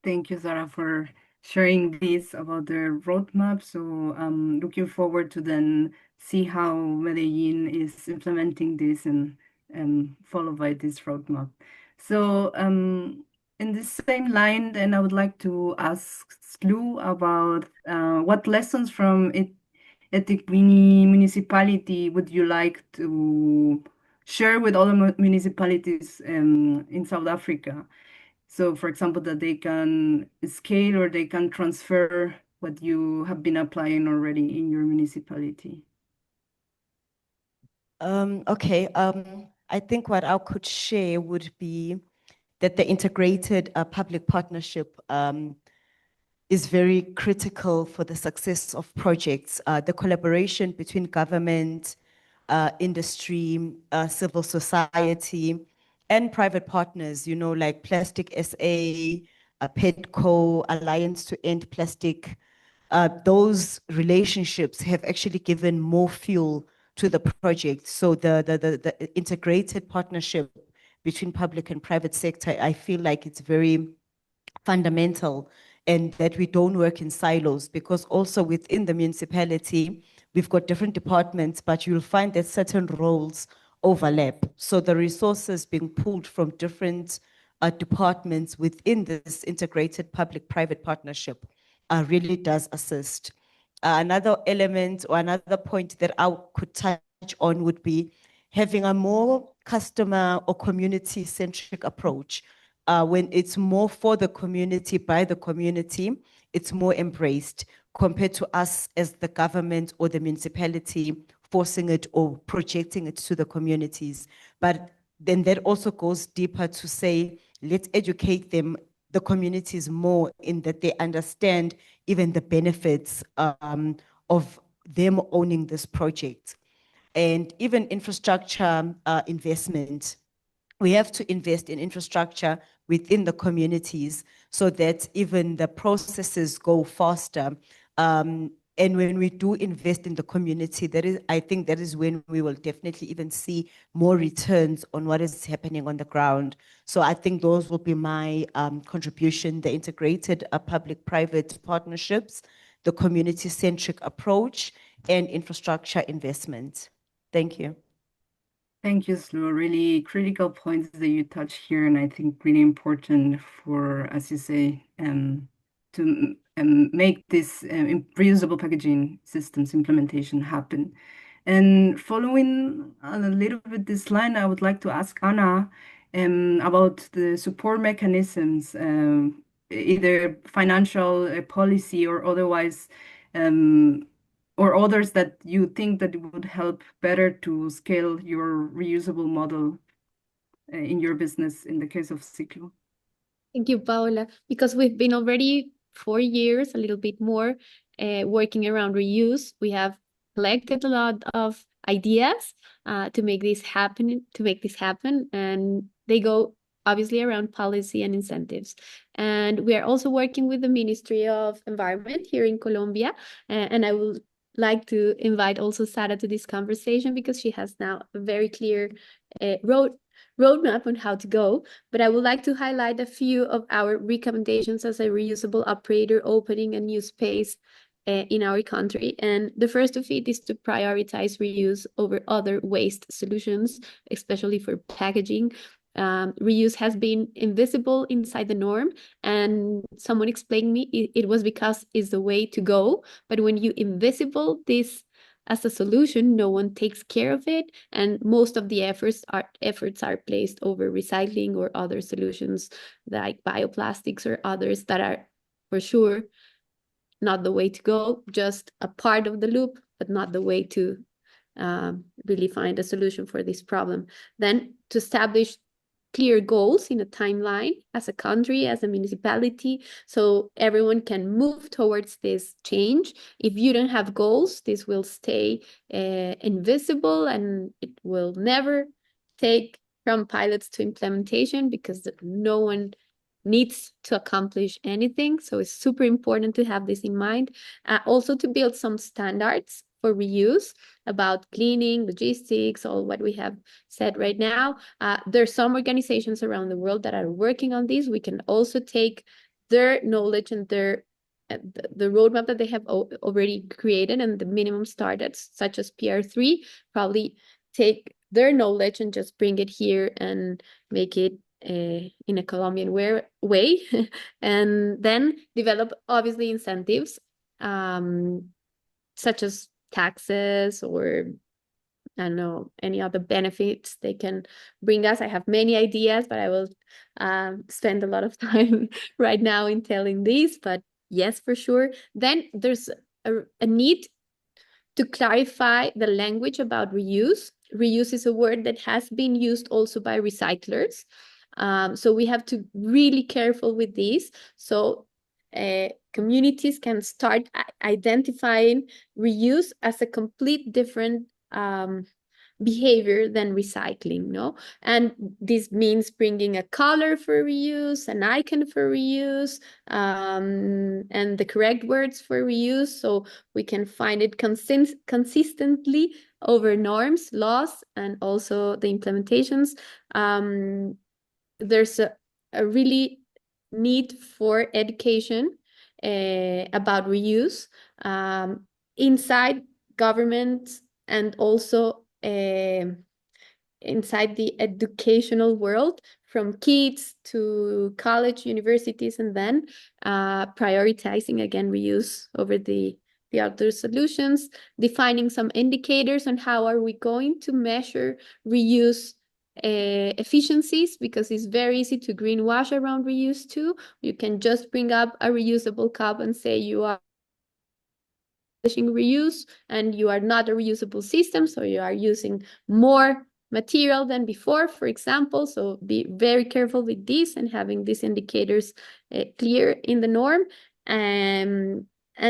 Speaker 1: Thank you, Zara, for sharing this about the roadmap. So I'm looking forward to then see how Medellin is implementing this and followed by this roadmap. So in the same line, then I would like to ask Slu about what lessons from Etiquini municipality would you like to share with other municipalities in South Africa? So, for example, that they can scale or they can transfer what you have been applying already in your municipality.
Speaker 4: Okay, I think what I could share would be that the integrated public partnership is very critical for the success of projects. The collaboration between government, industry, civil society, and private partners, you know, like Plastic SA, PEDCO, Alliance to End Plastic, those relationships have actually given more fuel to the project. So the integrated partnership between public and private sector, I feel like it's very fundamental, and that we don't work in silos, because also within the municipality, we've got different departments, but you'll find that certain roles overlap. So the resources being pulled from different departments within this integrated public-private partnership really does assist. Another element or another point that I could touch on would be having a more customer or community-centric approach. When it's more for the community, by the community, it's more embraced compared to us as the government or the municipality forcing it or projecting it to the communities. But then that also goes deeper to say, let's educate them, the communities, more in that they understand even the benefits of them owning this project. And even infrastructure investment. We have to invest in infrastructure within the communities so that even the processes go faster. And when we do invest in the community, I think that is when we will definitely even see more returns on what is happening on the ground. So I think those will be my contribution: the integrated public-private partnerships, the community-centric approach, and infrastructure investment. Thank you.
Speaker 1: Thank you, Slu. Really critical points that you touch here, and I think really important for, as you say, to make this reusable packaging systems implementation happen. And following a little bit this line, I would like to ask Anna about the support mechanisms, either financial policy or otherwise, or others that you think that would help better to scale your reusable model in your business in the case of Ciclo.
Speaker 2: Thank you, Paola, because we've been already 4 years, a little bit more, working around reuse. We have collected a lot of ideas to make this happen, and they go obviously around policy and incentives. And we are also working with the Ministry of Environment here in Colombia, and I will like to invite also Sara to this conversation because she has now a very clear roadmap on how to go. But I would like to highlight a few of our recommendations as a reusable operator opening a new space in our country. And the first of it is to prioritize reuse over other waste solutions, especially for packaging. Reuse has been invisible inside the norm, and someone explained me it was because it's the way to go. But when you invisible this as a solution, no one takes care of it, and most of the efforts are placed over recycling or other solutions like bioplastics or others that are for sure not the way to go, just a part of the loop, but not the way to really find a solution for this problem. Then to establish clear goals in a timeline as a country, as a municipality, so everyone can move towards this change. If you don't have goals, this will stay invisible, and it will never take from pilots to implementation because no one needs to accomplish anything. So it's super important to have this in mind. Also to build some standards for reuse about cleaning, logistics, all what we have said right now. There's some organizations around the world that are working on this. We can also take their knowledge and their the roadmap that they have already created and the minimum standards, such as PR3, probably take their knowledge and just bring it here and make it in a Colombian way, and then develop obviously incentives such as taxes or I don't know, any other benefits they can bring us. I have many ideas, but I will spend a lot of time right now in telling these, but yes, for sure. Then there's a need to clarify the language about reuse. Reuse is a word that has been used also by recyclers. So we have to really careful with this. So communities can start identifying reuse as a complete different behavior than recycling, no? And this means bringing a color for reuse, an icon for reuse, and the correct words for reuse, so we can find it consistently over norms, laws, and also the implementations. There's a really need for education about reuse inside governments and also inside the educational world, from kids to college, universities, and then prioritizing again reuse over the other solutions, defining some indicators on how are we going to measure reuse efficiencies, because it's very easy to greenwash around reuse too. You can just bring up a reusable cup and say you are reuse and you are not a reusable system, so you are using more material than before, for example. So be very careful with this and having these indicators clear in the norm. And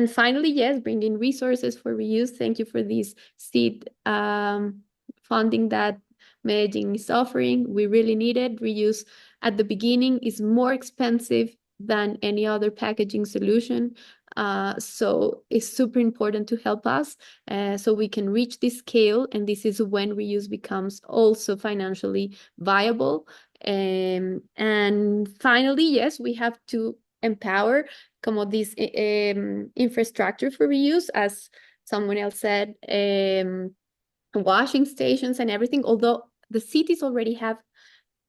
Speaker 2: finally, yes, bring in resources for reuse. Thank you for this seed funding that Medellin is offering. We really need it. Reuse at the beginning is more expensive than any other packaging solution. So it's super important to help us so we can reach this scale. And this is when reuse becomes also financially viable. And finally, yes, we have to empower this infrastructure for reuse, as someone else said, washing stations and everything, although the cities already have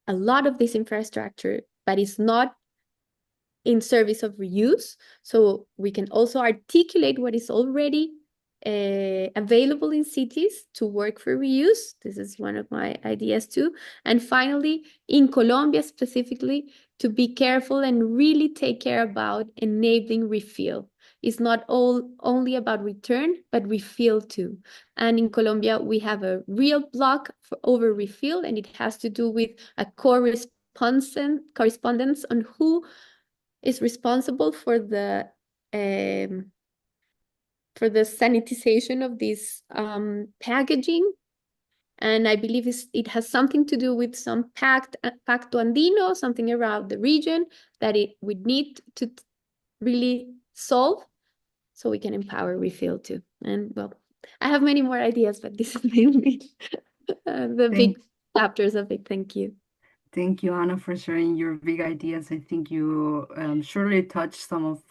Speaker 2: a lot of this infrastructure, but it's not in service of reuse. So we can also articulate what is already available in cities to work for reuse. This is one of my ideas too. And finally, in Colombia specifically, to be careful and really take care about enabling refill. It's not only about return, but refill too. And in Colombia, we have a real block over refill, and it has to do with a correspondence on who is responsible for the sanitization of this packaging. And I believe it has something to do with some Pacto Andino, something around the region that we need to really solve. so we can empower refill too. And well, I have many more ideas, but this is mainly the big chapters of it. Thank you.
Speaker 1: Thank you, Anna, for sharing your big ideas. I think you surely touched some of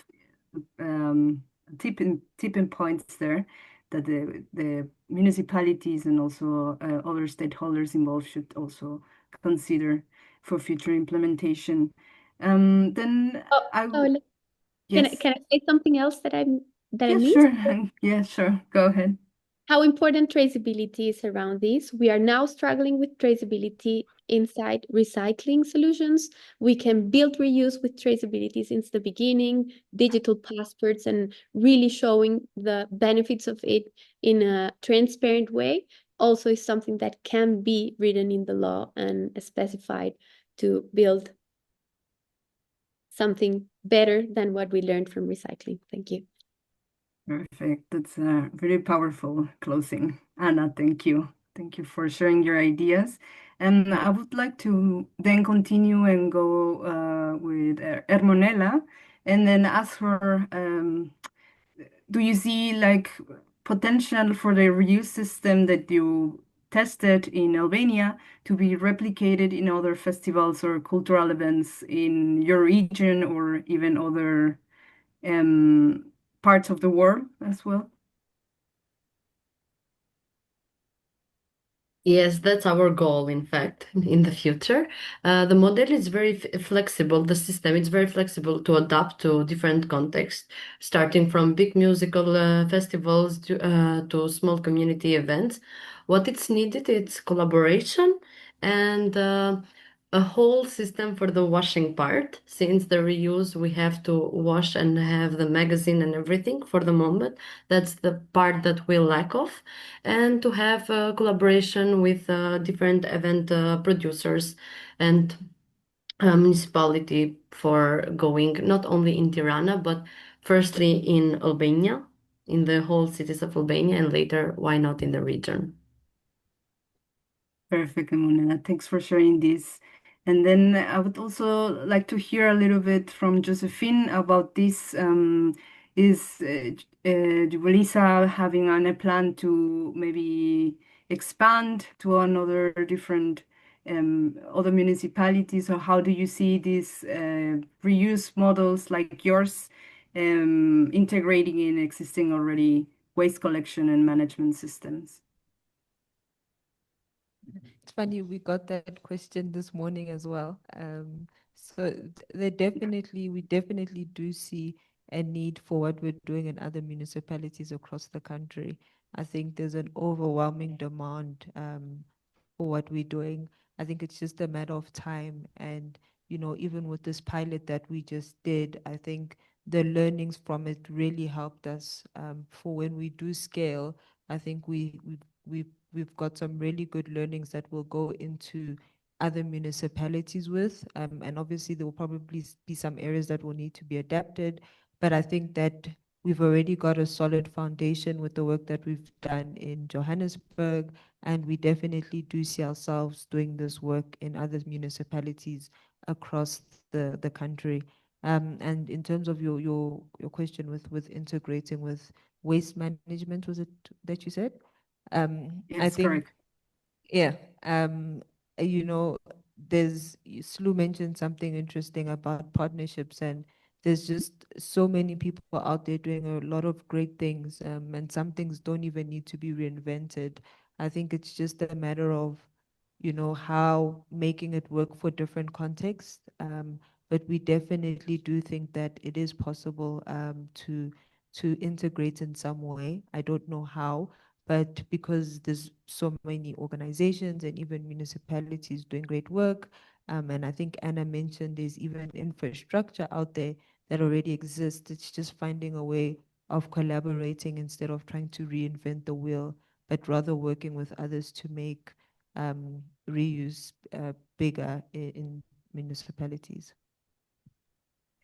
Speaker 1: tipping points there that the municipalities and also other stakeholders involved should also consider for future implementation. Then
Speaker 2: Oh,
Speaker 1: I
Speaker 2: Paola,
Speaker 1: yes,
Speaker 2: can I say something else that I
Speaker 1: yeah,
Speaker 2: missed?
Speaker 1: sure, yeah, sure, go ahead.
Speaker 2: How important traceability is around this. We are now struggling with traceability inside recycling solutions. We can build reuse with traceability since the beginning, digital passports, and really showing the benefits of it in a transparent way also is something that can be written in the law and specified to build something better than what we learned from recycling. Thank you.
Speaker 1: Perfect. That's a very powerful closing. Anna, thank you. Thank you for sharing your ideas. And I would like to then continue and go with Hermonella and then ask her, do you see like potential for the reuse system that you tested in Albania to be replicated in other festivals or cultural events in your region or even other parts of the world as well?
Speaker 6: Yes, that's our goal, in fact, in the future. The model is very flexible. The system is very flexible to adapt to different contexts, starting from big musical festivals to small community events. What it's needed, it's collaboration and a whole system for the washing part. Since the reuse, we have to wash and have the magazine and everything for the moment. That's the part that we lack of, and to have collaboration with different event producers and municipality for going not only in Tirana, but firstly in Albania, in the whole cities of Albania, and later, why not in the region?
Speaker 1: Perfect, Emunela. Thanks for sharing this. And then I would also like to hear a little bit from Josephine about this. Is Julissa having a plan to maybe expand to another different other municipalities, or how do you see these reuse models like yours integrating in existing already waste collection and management systems?
Speaker 5: It's funny, we got that question this morning as well. So we definitely do see a need for what we're doing in other municipalities across the country. I think there's an overwhelming demand for what we're doing. I think it's just a matter of time. And, you know, even with this pilot that we just did, I think the learnings from it really helped us for when we do scale. I think we've got some really good learnings that will go into other municipalities with, and obviously there will probably be some areas that will need to be adapted, but I think that we've already got a solid foundation with the work that we've done in Johannesburg, and we definitely do see ourselves doing this work in other municipalities across the country. And in terms of your question with integrating with waste management, was it that you said? I
Speaker 1: Yes,
Speaker 5: think,
Speaker 1: correct.
Speaker 5: yeah, you know, Slu mentioned something interesting about partnerships, and there's just so many people out there doing a lot of great things, and some things don't even need to be reinvented. I think it's just a matter of, you know, how making it work for different contexts. But we definitely do think that it is possible to integrate in some way. I don't know how, but because there's so many organizations and even municipalities doing great work, and I think Anna mentioned there's even infrastructure out there that already exists. It's just finding a way of collaborating instead of trying to reinvent the wheel, but rather working with others to make reuse bigger in municipalities.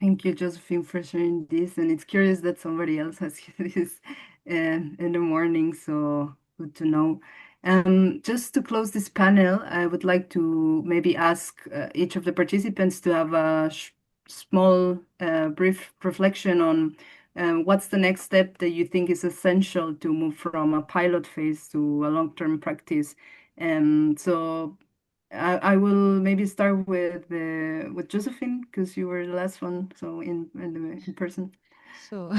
Speaker 1: Thank you, Josephine, for sharing this. And it's curious that somebody else has this in the morning, so good to know. Just to close this panel, I would like to maybe ask each of the participants to have a small, brief reflection on what's the next step that you think is essential to move from a pilot phase to a long-term practice? So I will maybe start with Josephine, because you were the last one, so in person.
Speaker 5: So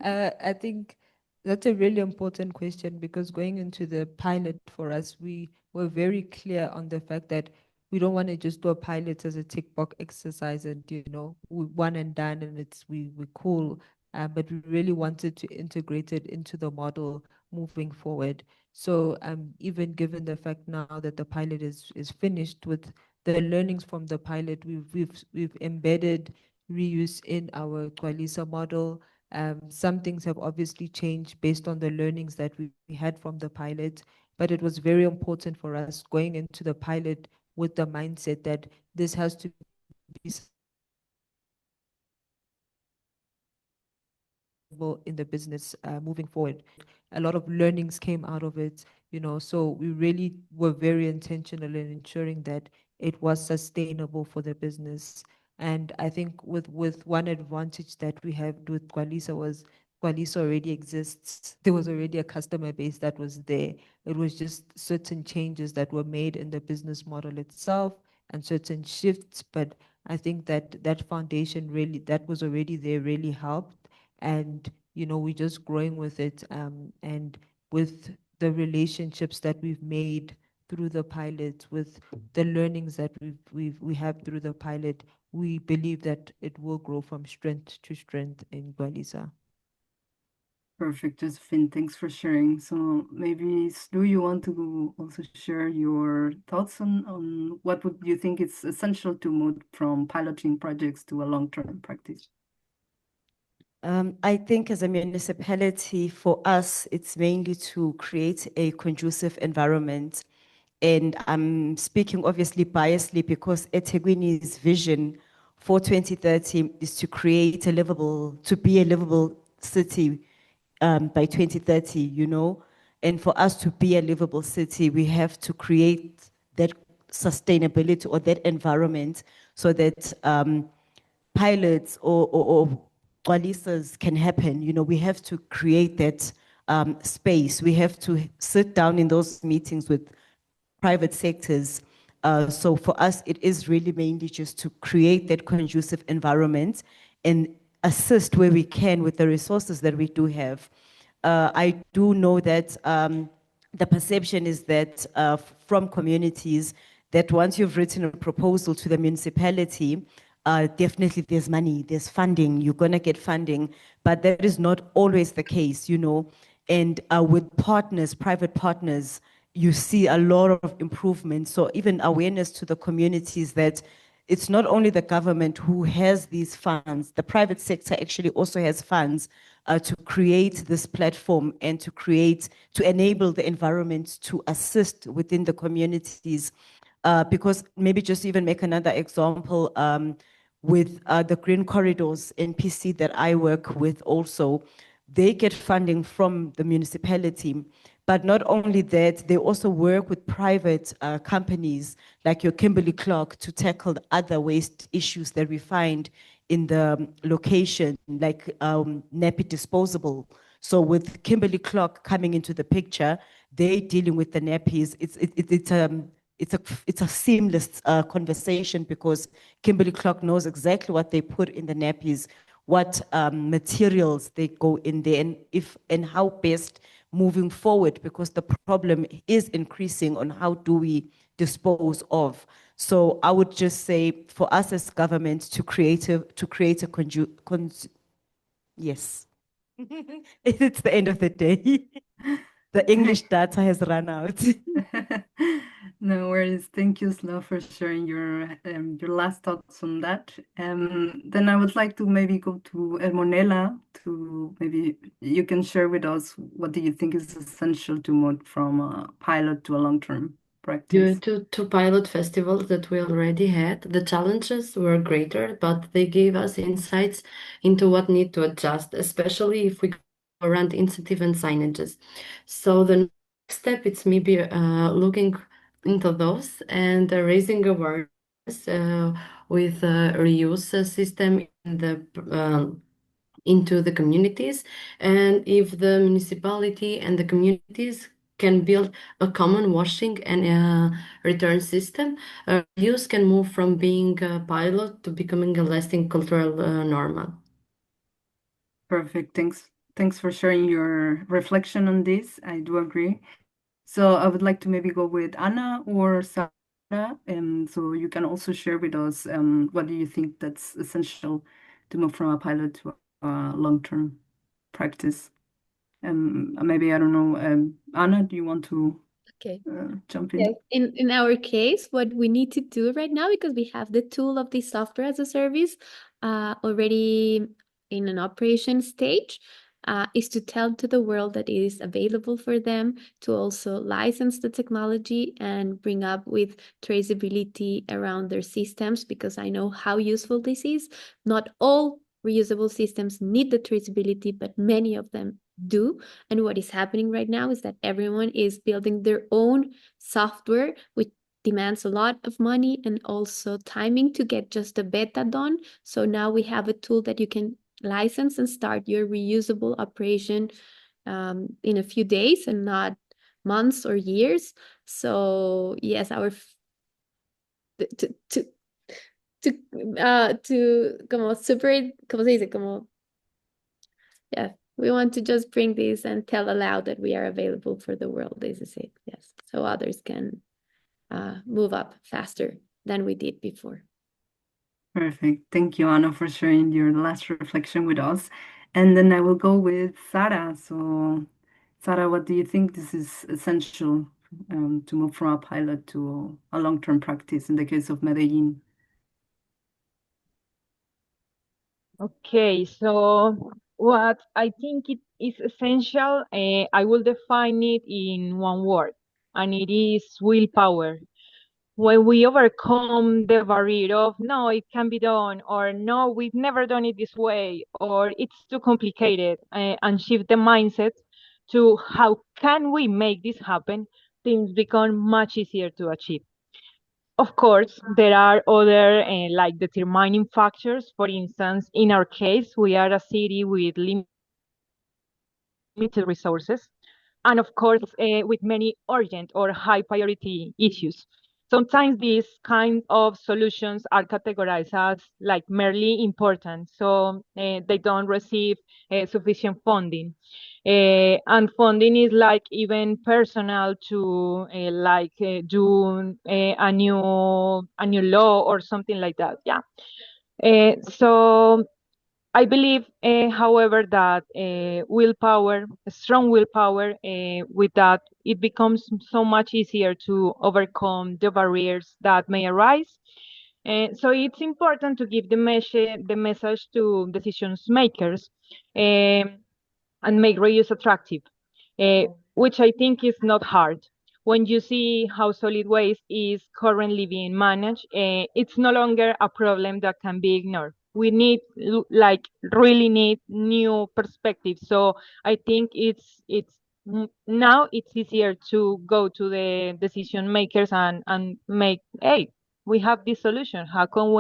Speaker 5: I think that's a really important question, because going into the pilot for us, we were very clear on the fact that we don't want to just do a pilot as a tick box exercise and, we one and done and we're cool. But we really wanted to integrate it into the model moving forward. So even given the fact now that the pilot is finished, with the learnings from the pilot, we've embedded reuse in our Qualisa model. Some things have obviously changed based on the learnings that we had from the pilot, but it was very important for us going into the pilot with the mindset that this has to be in the business moving forward. A lot of learnings came out of it, so we really were very intentional in ensuring that it was sustainable for the business. And I think with one advantage that we have with Qualisa was Qualisa already exists. There was already a customer base that was there. It was just certain changes that were made in the business model itself and certain shifts. But I think that foundation really, that was already there, really helped. And, we're just growing with it. And with the relationships that we've made through the pilot, with the learnings that we have through the pilot, we believe that it will grow from strength to strength in Qualisa.
Speaker 1: Perfect, Josephine. Thanks for sharing. So maybe, Stu, you want to also share your thoughts on what would you think is essential to move from piloting projects to a long-term practice?
Speaker 4: I think as a municipality, for us, it's mainly to create a conducive environment. And I'm speaking obviously biasly because eThekwini's vision for 2030 is to create to be a livable city by 2030, And for us to be a livable city, we have to create that sustainability or that environment so that pilots or Qualisas can happen. We have to create that space. We have to sit down in those meetings with private sectors. So for us, it is really mainly just to create that conducive environment and assist where we can with the resources that we do have. I do know that the perception is that from communities that once you've written a proposal to the municipality, definitely there's money, there's funding, you're gonna get funding, but that is not always the case, And with partners, private partners, you see a lot of improvement. So even awareness to the communities that it's not only the government who has these funds, the private sector actually also has funds to create this platform and to enable the environment to assist within the communities. Because maybe just even make another example with the Green Corridors NPC that I work with also, they get funding from the municipality. But not only that, they also work with private companies like your Kimberly-Clark to tackle other waste issues that we find in the location, like nappy disposable. So with Kimberly-Clark coming into the picture, they dealing with the nappies. It's a seamless conversation because Kimberly-Clark knows exactly what they put in the nappies, what materials they go in there, and how best moving forward, because the problem is increasing on how do we dispose of. So I would just say for us as government to create a yes. It's the end of the day. The English data has run out.
Speaker 1: No worries. Thank you, Slo, for sharing your last thoughts on that. Then I would like to maybe go to Monela to maybe you can share with us what do you think is essential to move from a pilot to a long-term
Speaker 6: Due
Speaker 1: practice.
Speaker 6: to pilot festivals that we already had, the challenges were greater, but they gave us insights into what need to adjust, especially if we go around incentive and signages. So the next step is maybe looking into those and raising awareness with reuse system in the into the communities. And if the municipality and the communities can build a common washing and return system, reuse can move from being a pilot to becoming a lasting cultural normal.
Speaker 1: Perfect. Thanks for sharing your reflection on this. I do agree. So I would like to maybe go with Anna or Sarah, and so you can also share with us what do you think that's essential to move from a pilot to a long-term practice. Maybe I don't know, Anna, do you want to
Speaker 2: Okay.
Speaker 1: jump in?
Speaker 2: Yes. In our case, what we need to do right now, because we have the tool of the software as a service already in an operation stage, is to tell to the world that it is available for them to also license the technology and bring up with traceability around their systems, because I know how useful this is. Not all reusable systems need the traceability, but many of them do. And what is happening right now is that everyone is building their own software, which demands a lot of money and also timing to get just a beta done. So now we have a tool that you can license and start your reusable operation in a few days and not months or years. So yes, our como super, ¿cómo se dice? Como, yeah, we want to just bring this and tell aloud that we are available for the world, this is it, yes. So others can move up faster than we did before.
Speaker 1: Perfect. Thank you, Anna, for sharing your last reflection with us. And then I will go with Sara. So, Sara, what do you think this is essential to move from a pilot to a long-term practice in the case of Medellin?
Speaker 3: Okay, so what I think it is essential, I will define it in one word, and it is willpower. When we overcome the barrier of no, it can be done, or no, we've never done it this way, or it's too complicated, and shift the mindset to how can we make this happen, things become much easier to achieve. Of course, there are other like determining factors. For instance, in our case, we are a city with limited resources, and of course, with many urgent or high priority issues. Sometimes these kind of solutions are categorized as like merely important, so they don't receive sufficient funding. And funding is like even personal to do a new law or something like that. Yeah. So I believe, however, that willpower, strong willpower, with that, it becomes so much easier to overcome the barriers that may arise. So it's important to give the message to decision makers and make reuse attractive, which I think is not hard. When you see how solid waste is currently being managed, it's no longer a problem that can be ignored. We need, like, really need new perspectives. So I think now it's easier to go to the decision makers and make, hey, we have this solution. How can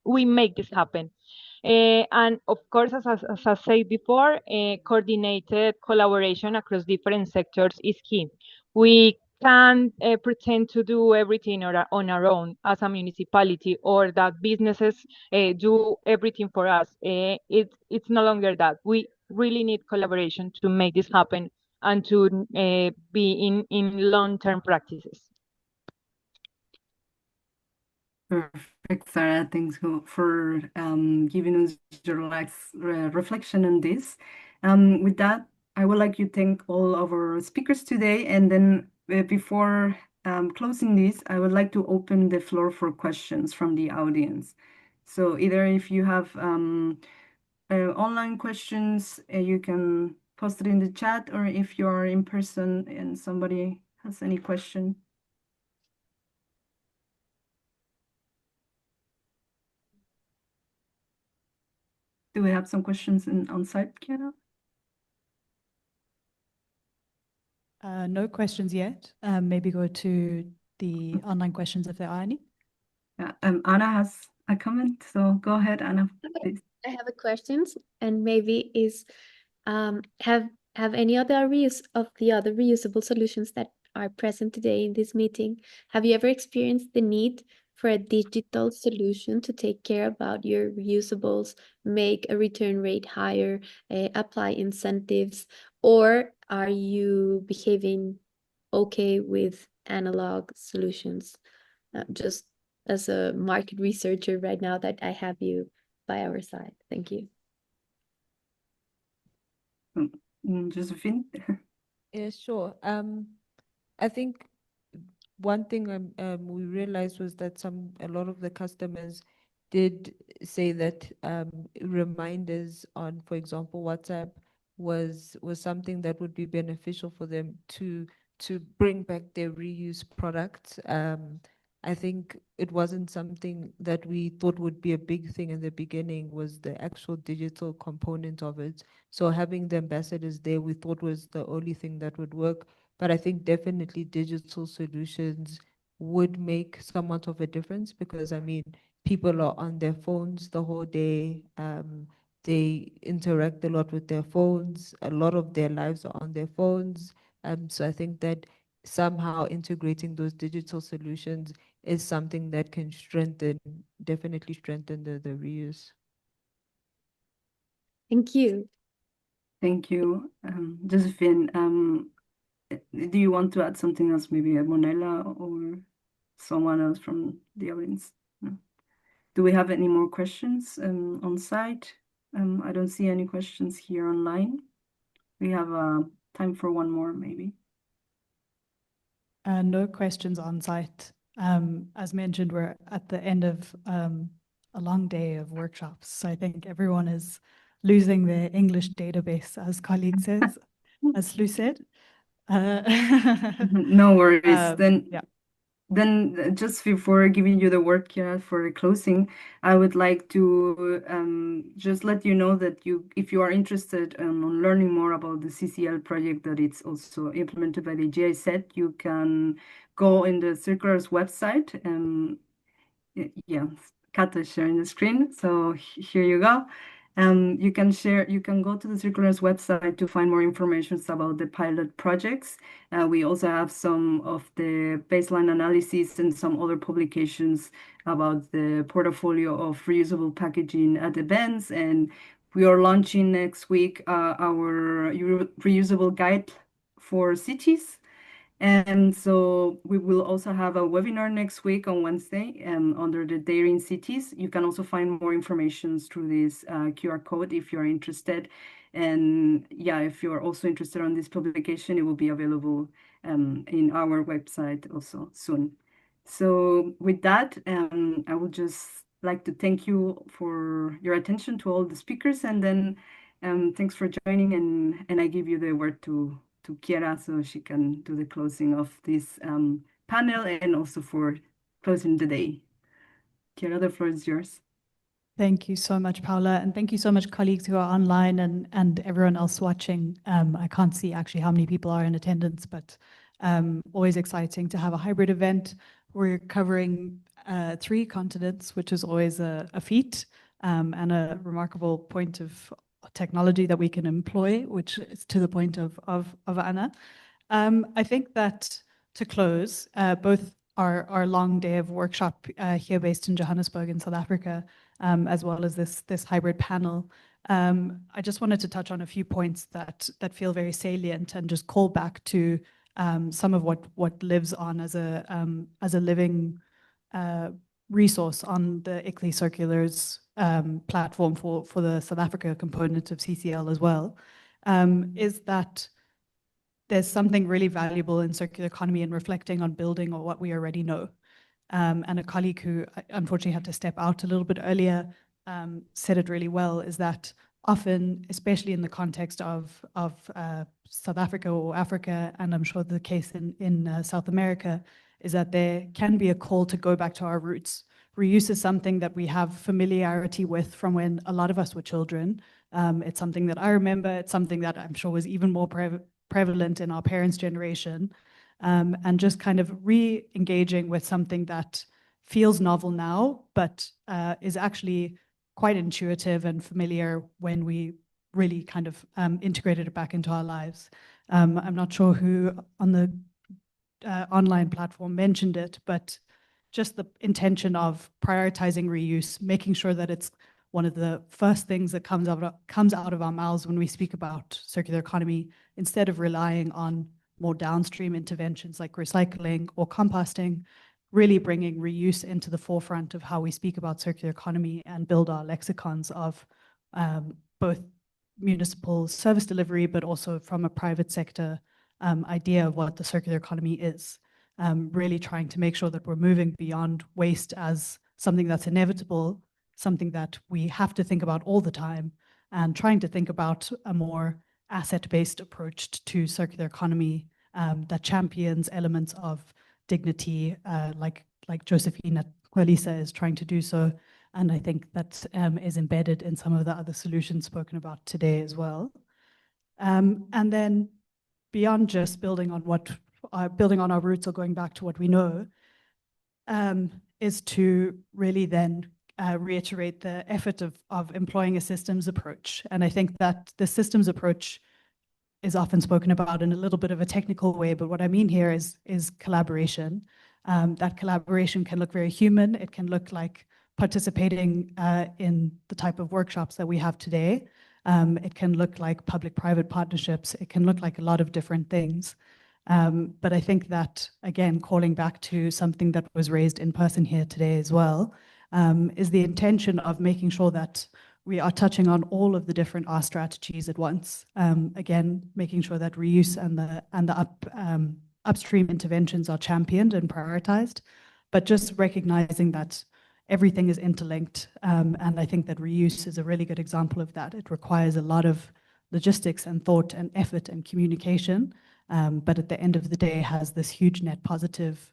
Speaker 3: we make this happen? And of course, as I said before, coordinated collaboration across different sectors is key. We can't pretend to do everything on our own as a municipality, or that businesses do everything for us. It's no longer that. We really need collaboration to make this happen and to be in long-term practices.
Speaker 1: Perfect, Sarah. Thanks for giving us your last reflection on this. With that, I would like to thank all of our speakers today. And then before closing this, I would like to open the floor for questions from the audience. So either if you have online questions, you can post it in the chat, or if you're in person and somebody has any question. Do we have some questions on site, Kiara?
Speaker 7: No questions yet. Maybe go to the online questions if there are any.
Speaker 1: Yeah, Anna has a comment, so go ahead, Anna, please.
Speaker 2: I have a question, and maybe is have any other reusable solutions that are present today in this meeting? Have you ever experienced the need for a digital solution to take care about your reusables, make a return rate higher, apply incentives, or are you behaving okay with analog solutions? Just as a market researcher right now that I have you by our side. Thank you.
Speaker 1: Josephine?
Speaker 5: Yeah, sure. I think one thing we realized was that a lot of the customers did say that reminders on, for example, WhatsApp was something that would be beneficial for them to bring back their reuse products. I think it wasn't something that we thought would be a big thing in the beginning, was the actual digital component of it. So having the ambassadors there, we thought was the only thing that would work. But I think definitely digital solutions would make somewhat of a difference, because I mean, people are on their phones the whole day. They interact a lot with their phones. A lot of their lives are on their phones. So I think that somehow integrating those digital solutions is something that can definitely strengthen the reuse.
Speaker 2: Thank you.
Speaker 1: Thank you, Josephine. Do you want to add something else, maybe Monella or someone else from the audience? No. Do we have any more questions on site? I don't see any questions here online. We have time for one more, maybe.
Speaker 7: No questions on site. As mentioned, we're at the end of a long day of workshops. So I think everyone is losing their English database, as colleague says, as Lou said.
Speaker 1: No worries.
Speaker 7: Yeah.
Speaker 1: Then just before giving you the word, Kiara, for closing, I would like to just let you know that if you are interested on learning more about the CCL project that it's also implemented by the GIZ, you can go in the Circular's website. Yeah, Kat is sharing the screen, so here you go. You can go to the Circular's website to find more information about the pilot projects. We also have some of the baseline analysis and some other publications about the portfolio of reusable packaging at events. And we are launching next week our reusable guide for cities. And so we will also have a webinar next week on Wednesday under the Daring Cities. You can also find more information through this QR code if you're interested. And yeah, if you're also interested on this publication, it will be available in our website also soon. So with that, I would just like to thank you for your attention to all the speakers, and then thanks for joining, and I give you the word to Kiara so she can do the closing of this panel and also for closing the day. Kiara, the floor is yours.
Speaker 7: Thank you so much, Paula. And thank you so much, colleagues who are online and everyone else watching. I can't see actually how many people are in attendance, but always exciting to have a hybrid event. We're covering 3 continents, which is always a feat and a remarkable point of technology that we can employ, which is to the point of Anna. I think that to close, both our long day of workshop here based in Johannesburg in South Africa, as well as this hybrid panel, I just wanted to touch on a few points that feel very salient and just call back to some of what lives on as a living resource on the ICLEI Circulars platform for the South Africa component of CCL as well, is that there's something really valuable in circular economy and reflecting on building on what we already know. And a colleague who unfortunately had to step out a little bit earlier said it really well, is that often, especially in the context of South Africa or Africa, and I'm sure the case in South America, is that there can be a call to go back to our roots. Reuse is something that we have familiarity with from when a lot of us were children. It's something that I remember. It's something that I'm sure was even more prevalent in our parents' generation. And just kind of re-engaging with something that feels novel now, but is actually quite intuitive and familiar when we really kind of integrated it back into our lives. I'm not sure who on the online platform mentioned it, but just the intention of prioritizing reuse, making sure that it's one of the first things that comes out of our mouths when we speak about circular economy, instead of relying on more downstream interventions like recycling or composting, really bringing reuse into the forefront of how we speak about circular economy and build our lexicons of both municipal service delivery, but also from a private sector idea of what the circular economy is. Really trying to make sure that we're moving beyond waste as something that's inevitable, something that we have to think about all the time, and trying to think about a more asset-based approach to circular economy that champions elements of dignity, like Josephina Quelisa is trying to do so. And I think that is embedded in some of the other solutions spoken about today as well. And then beyond just building on our roots or going back to what we know, is to really then reiterate the effort of employing a systems approach. And I think that the systems approach is often spoken about in a little bit of a technical way, but what I mean here is collaboration. That collaboration can look very human. It can look like participating in the type of workshops that we have today. It can look like public-private partnerships. It can look like a lot of different things. But I think that, again, calling back to something that was raised in person here today as well, is the intention of making sure that we are touching on all of the different R strategies at once. Again, making sure that reuse and the upstream interventions are championed and prioritized, but just recognizing that everything is interlinked. And I think that reuse is a really good example of that. It requires a lot of logistics and thought and effort and communication, but at the end of the day has this huge net positive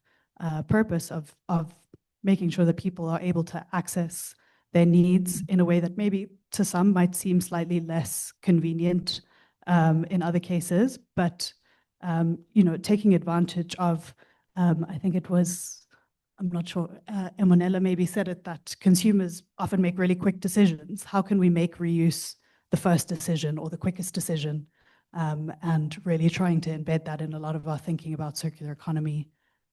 Speaker 7: purpose of making sure that people are able to access their needs in a way that maybe to some might seem slightly less convenient in other cases, but taking advantage of, I think it was, I'm not sure, Emonella maybe said it, that consumers often make really quick decisions. How can we make reuse the first decision or the quickest decision? And really trying to embed that in a lot of our thinking about circular economy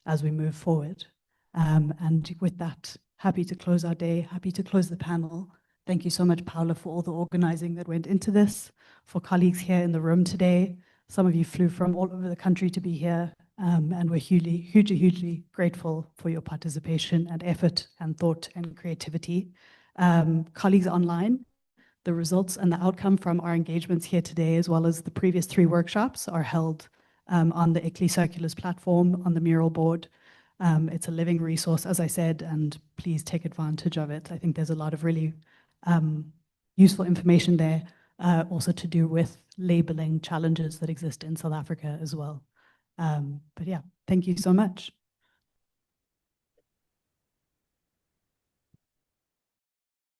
Speaker 7: as we move forward. And with that, happy to close our day, happy to close the panel. Thank you so much, Paula, for all the organizing that went into this, for colleagues here in the room today. Some of you flew from all over the country to be here, and we're hugely grateful for your participation and effort and thought and creativity. Colleagues online, the results and the outcome from our engagements here today, as well as the previous 3 workshops, are held on the ICLEI Circulars platform on the Mural board. It's a living resource, as I said, and please take advantage of it. I think there's a lot of really useful information there, also to do with labeling challenges that exist in South Africa as well. But yeah, thank you so much.